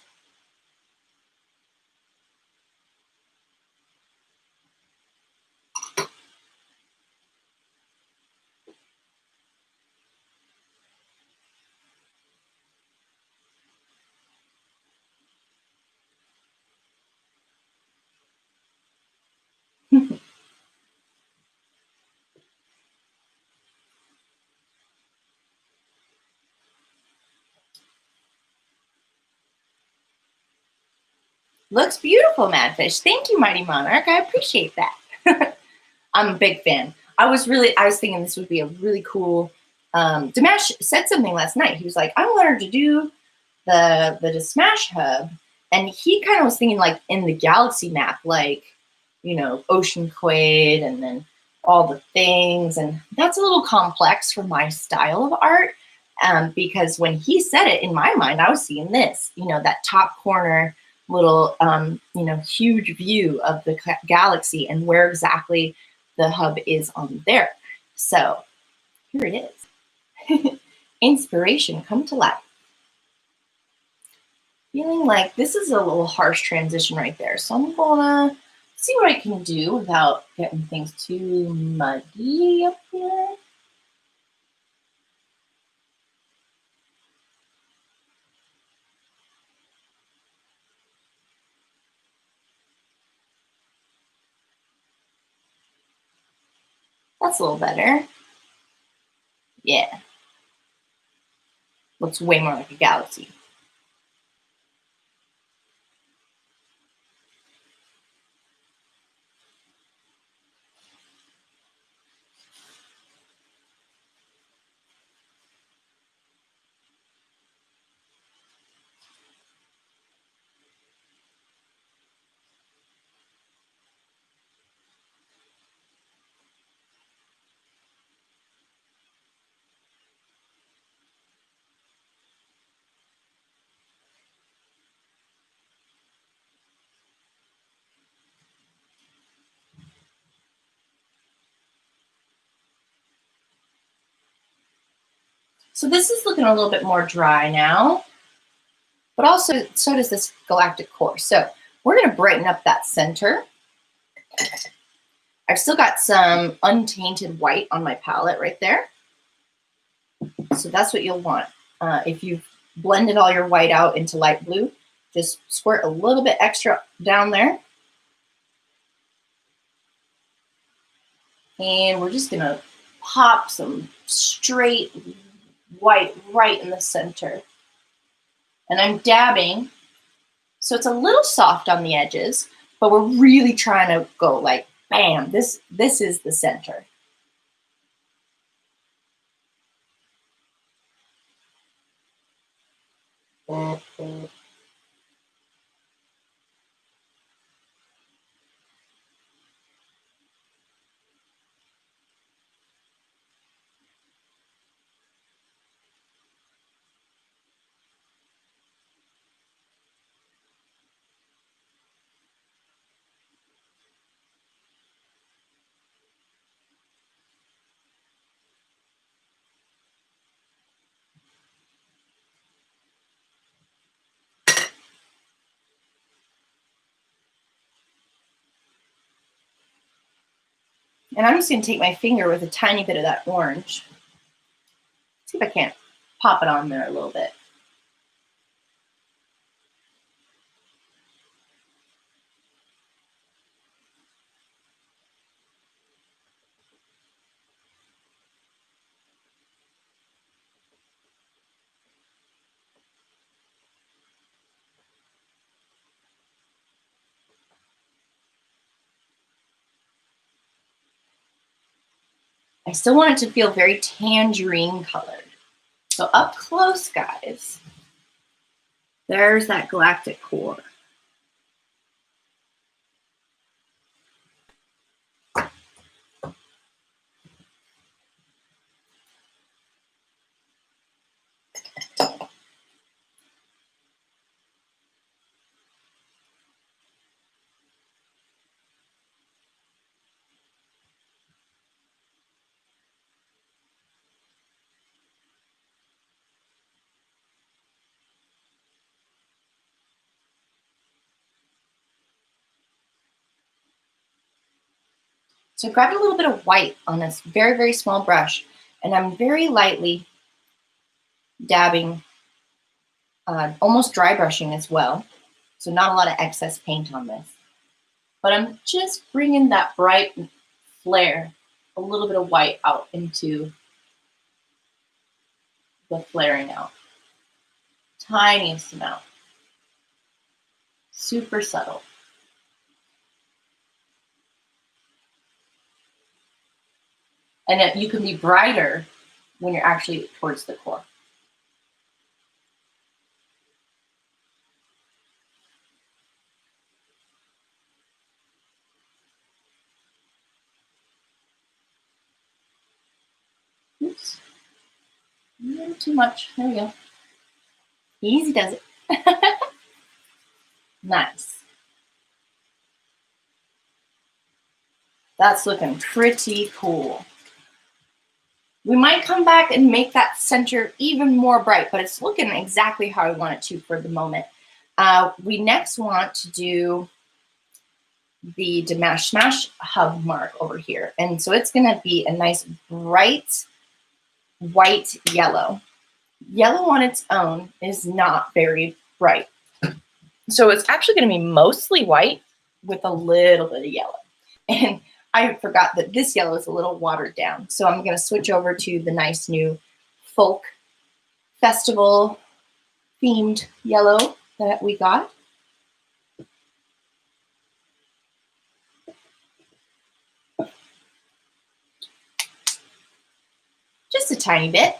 Speaker 1: Looks beautiful, Madfish. Thank you, Mighty Monarch. I appreciate that. I'm a big fan. I was thinking this would be a really cool. Dimash said something last night. He was like, I want her to do the Smash Hub, and he kind of was thinking like in the galaxy map, like, you know, Ocean Quaid and then all the things, and that's a little complex for my style of art. Because when he said it, in my mind, I was seeing this, you know, that top corner little, you know, huge view of the galaxy and where exactly the hub is on there. So here it is. Inspiration come to life. Feeling like this is a little harsh transition right there. So I'm gonna see what I can do without getting things too muddy up here. That's a little better. Yeah. Looks way more like a galaxy. So this is looking a little bit more dry now, but also so does this galactic core. So we're going to brighten up that center. I've still got some untainted white on my palette right there. So that's what you'll want. If you've blended all your white out into light blue, just squirt a little bit extra down there. And we're just gonna pop some straight white right in the center. And I'm dabbing, so it's a little soft on the edges, but we're really trying to go like, bam, this is the center. And I'm just gonna take my finger with a tiny bit of that orange. See if I can't pop it on there a little bit. I still want it to feel very tangerine colored. So up close, guys, there's that galactic core. So I grabbed a little bit of white on this very, very small brush, and I'm very lightly dabbing, almost dry brushing as well. So not a lot of excess paint on this. But I'm just bringing that bright flare, a little bit of white out into the flaring out. Tiniest amount. Super subtle. And you can be brighter when you're actually towards the core. Oops. A little too much. There we go. Easy does it. Nice. That's looking pretty cool. We might come back and make that center even more bright, but it's looking exactly how I want it to for the moment. We next want to do the Damash Smash hub mark over here. And so it's gonna be a nice bright white yellow. Yellow on its own is not very bright. So it's actually gonna be mostly white with a little bit of yellow. And I forgot that this yellow is a little watered down. So I'm gonna switch over to the nice new folk festival themed yellow that we got. Just a tiny bit.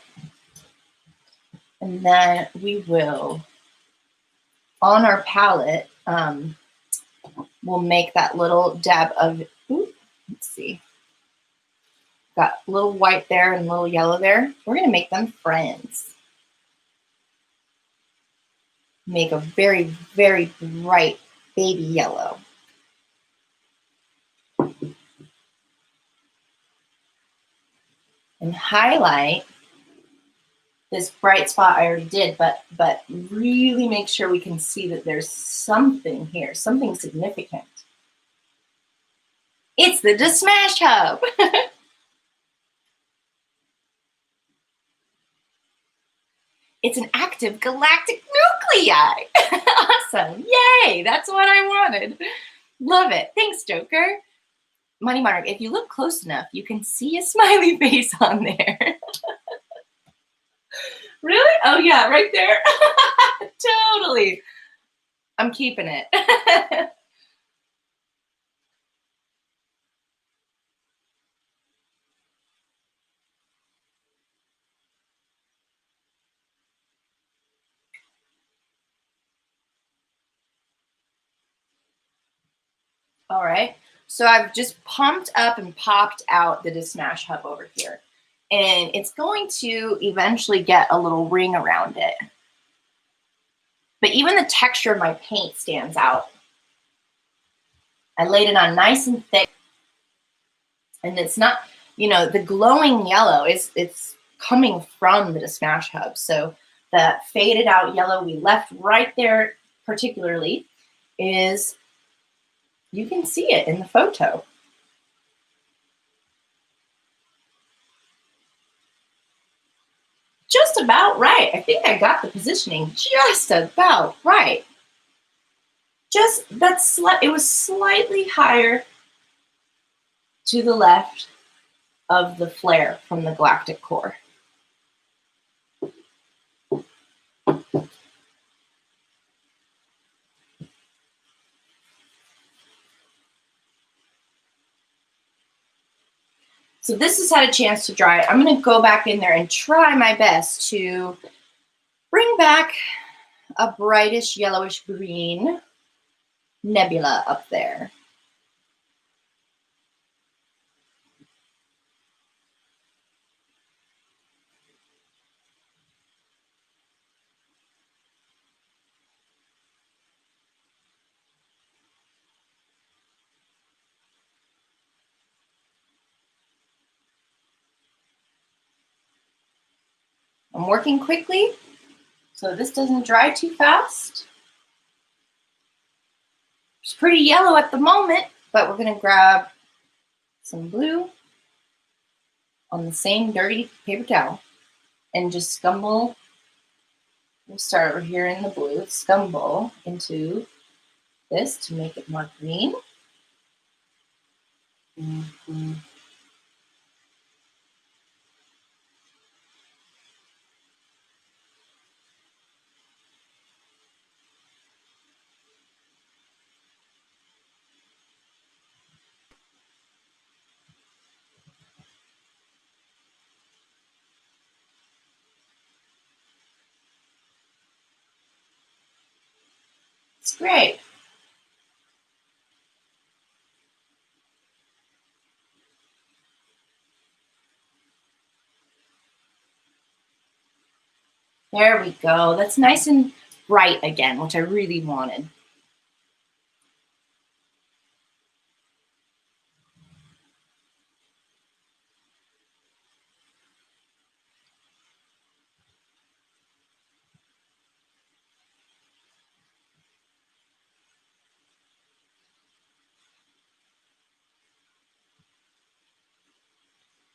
Speaker 1: And then we will, on our palette, we'll make that little dab of, let's see. Got a little white there and a little yellow there. We're gonna make them friends. Make a very, very bright baby yellow. And highlight This bright spot I already did, but really make sure we can see that there's something here, something significant. It's the Smash Hub. It's an active galactic nuclei. Awesome. Yay. That's what I wanted. Love it. Thanks, Joker. Money Monarch, if you look close enough, you can see a smiley face on there. Really? Oh, yeah, right there. Totally. I'm keeping it. All right. So I've just pumped up and popped out the Smash Hub over here. And it's going to eventually get a little ring around it. But even the texture of my paint stands out. I laid it on nice and thick. And it's not, the glowing yellow it's coming from the Smash Hub. So the faded out yellow we left right there particularly is, you can see it in the photo. Just about right. I think I got the positioning just about right. It was slightly higher to the left of the flare from the galactic core. So this has had a chance to dry. I'm going to go back in there and try my best to bring back a brightish yellowish green nebula up there. I'm working quickly so this doesn't dry too fast. It's pretty yellow at the moment, but we're going to grab some blue on the same dirty paper towel and just scumble. We'll start over here in the blue, scumble into this to make it more green. Mm-hmm. It's great. There we go. That's nice and bright again, which I really wanted.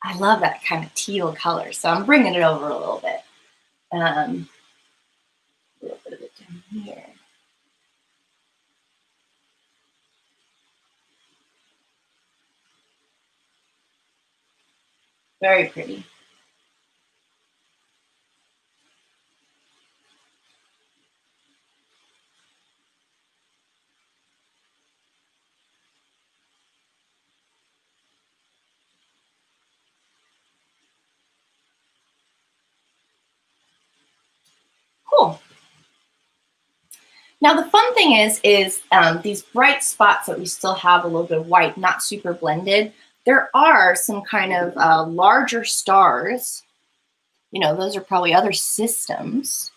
Speaker 1: I love that kind of teal color, so I'm bringing it over a little bit. A little bit of it down here. Very pretty. Cool. Now the fun thing is these bright spots that we still have a little bit of white, not super blended. There are some kind of larger stars. Those are probably other systems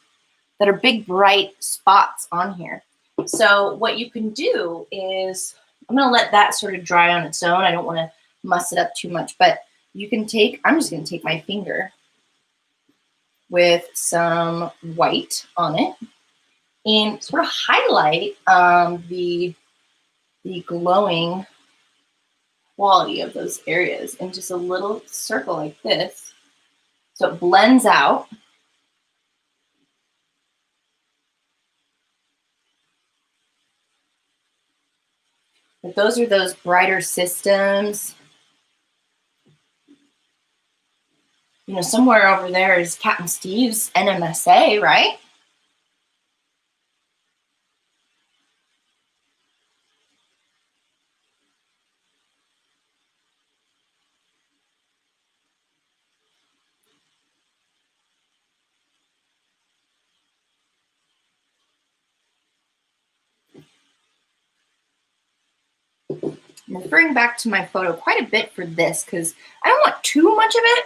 Speaker 1: that are big, bright spots on here. So what you can do is, I'm going to let that sort of dry on its own. I don't want to muss it up too much, but you can I'm just going to take my finger with some white on it and sort of highlight the glowing quality of those areas in just a little circle like this. So it blends out. But those are those brighter systems. You know, somewhere over there is Captain Steve's NMSA, right? I'm referring back to my photo quite a bit for this because I don't want too much of it,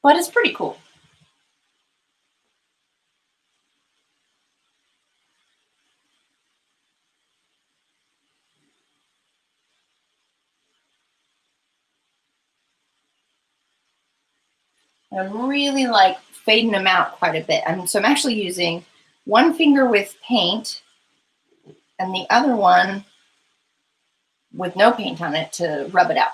Speaker 1: but it's pretty cool. I'm really like fading them out quite a bit. So I'm actually using one finger with paint and the other one with no paint on it to rub it out.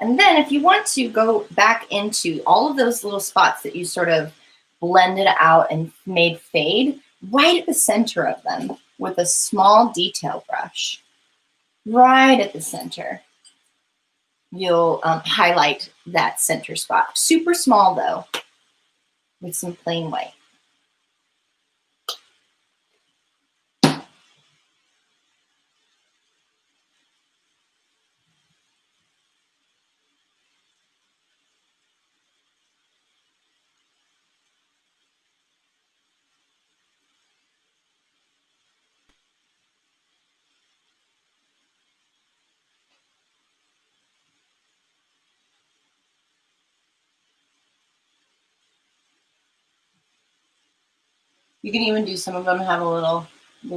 Speaker 1: And then if you want to go back into all of those little spots that you sort of blended out and made fade, right at the center of them with a small detail brush, right at the center, you'll highlight that center spot. Super small though, with some plain white. You can even do some of them have a little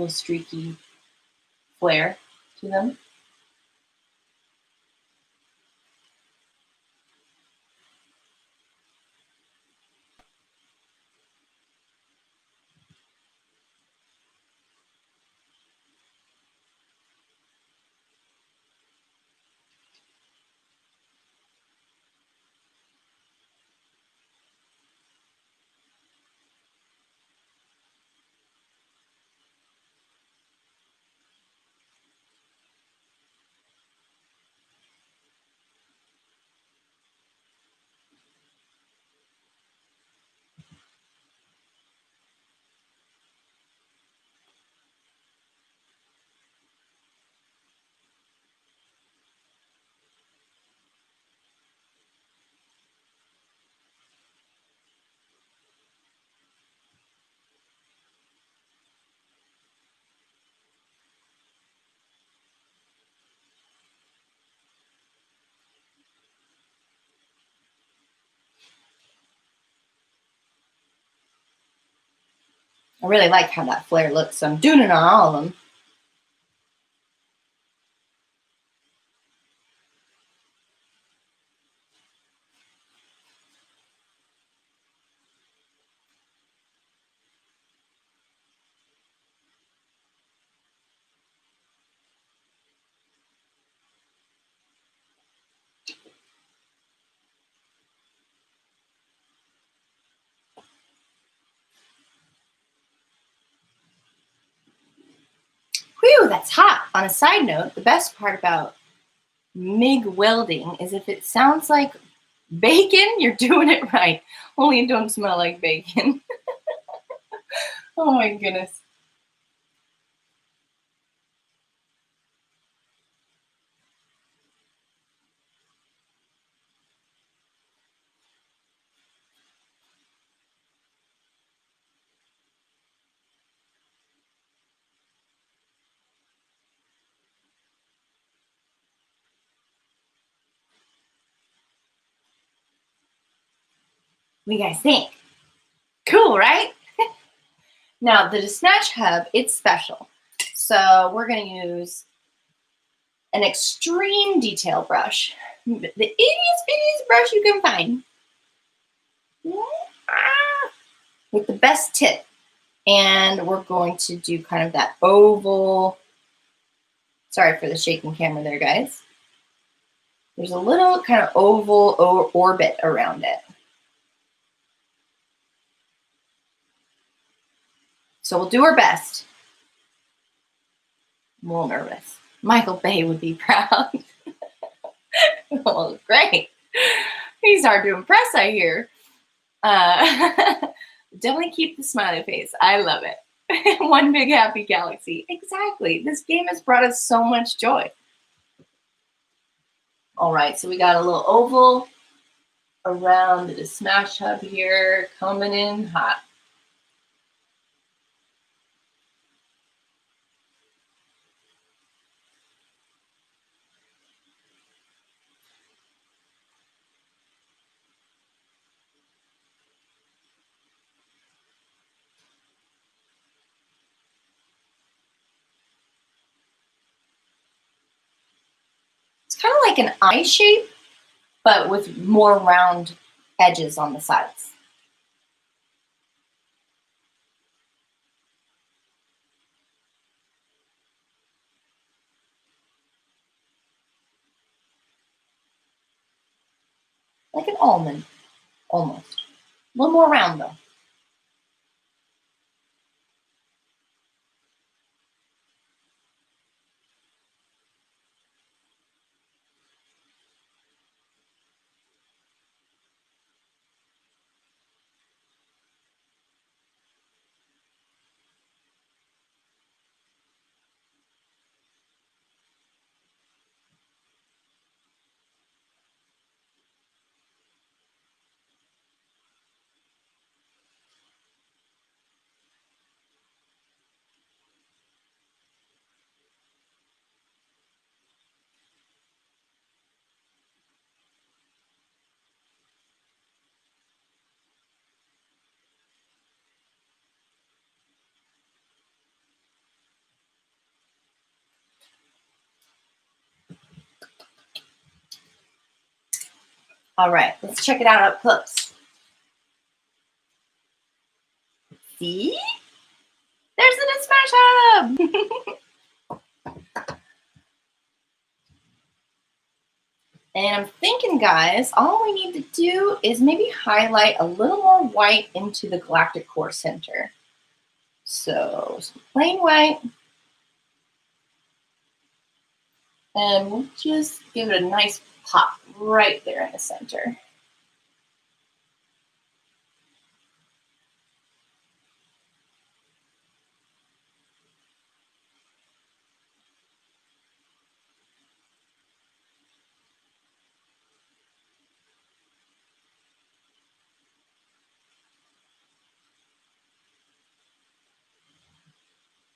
Speaker 1: streaky flare to them. I really like how that flare looks, so I'm doing it on all of them. that's hot. On a side note, the best part about MIG welding is if it sounds like bacon, you're doing it right. Only it don't smell like bacon. Oh my goodness. What do you guys think? Cool, right? Now, the Smash Hub, it's special. So we're going to use an extreme detail brush. The ittiest bittiest brush you can find. With the best tip. And we're going to do kind of that oval. Sorry for the shaking camera there, guys. There's a little kind of oval orbit around it. So we'll do our best. I'm a little nervous. Michael Bay would be proud. Well, great. He's hard to impress, I hear. Definitely keep the smiley face. I love it. One big happy galaxy. Exactly. This game has brought us so much joy. All right, so we got a little oval around the Smash Hub here, coming in hot. It's kind of like an eye shape, but with more round edges on the sides. Like an almond, almost. A little more round, though. All right, let's check it out up close. See? There's the Smash Hub! And I'm thinking, guys, all we need to do is maybe highlight a little more white into the galactic core center. So some plain white. And we'll just give it a nice pop right there in the center.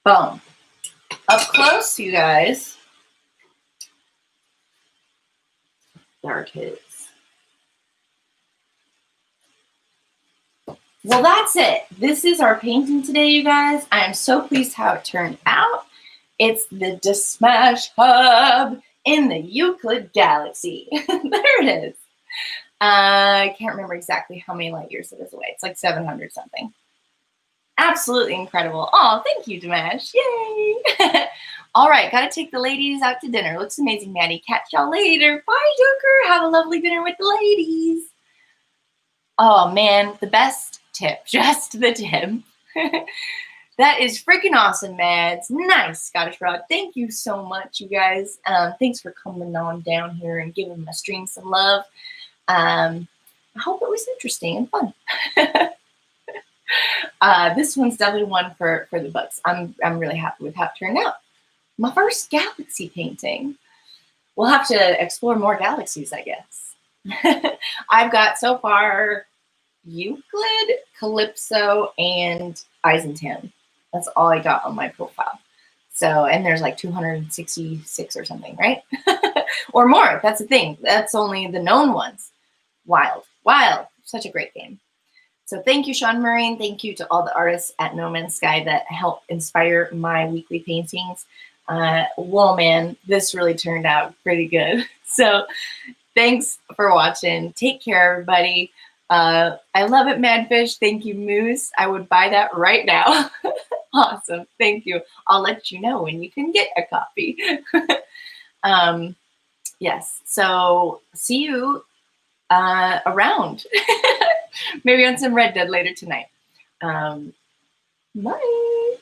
Speaker 1: Boom. Up close, you guys. There it is. Well, that's it. This is our painting today, you guys. I am so pleased how it turned out. It's the Smash Hub in the Euclid Galaxy. There it is. I can't remember exactly how many light years it is away. It's like 700 something. Absolutely incredible. Oh, thank you, Dimash. Yay. All right, got to take the ladies out to dinner. Looks amazing, Maddie. Catch y'all later. Bye, Joker. Have a lovely dinner with the ladies. Oh, man, the best tip, just the tip. That is freaking awesome, Mads. Nice, Scottish Rod. Thank you so much, you guys. Thanks for coming on down here and giving my stream some love. I hope it was interesting and fun. This one's definitely one for the books. I'm really happy with how it turned out. My first galaxy painting. We'll have to explore more galaxies, I guess. I've got so far Euclid, Calypso, and Eisentan. That's all I got on my profile. So, and there's like 266 or something, right? Or more. That's the thing. That's only the known ones. Wild. Such a great game. So thank you, Sean Murray, and thank you to all the artists at No Man's Sky that help inspire my weekly paintings. Whoa, man, this really turned out pretty good. So thanks for watching. Take care, everybody. I love it, Madfish. Thank you, Moose. I would buy that right now. Awesome. Thank you. I'll let you know when you can get a copy. Yes. So see you around. Maybe on some Red Dead later tonight. Bye.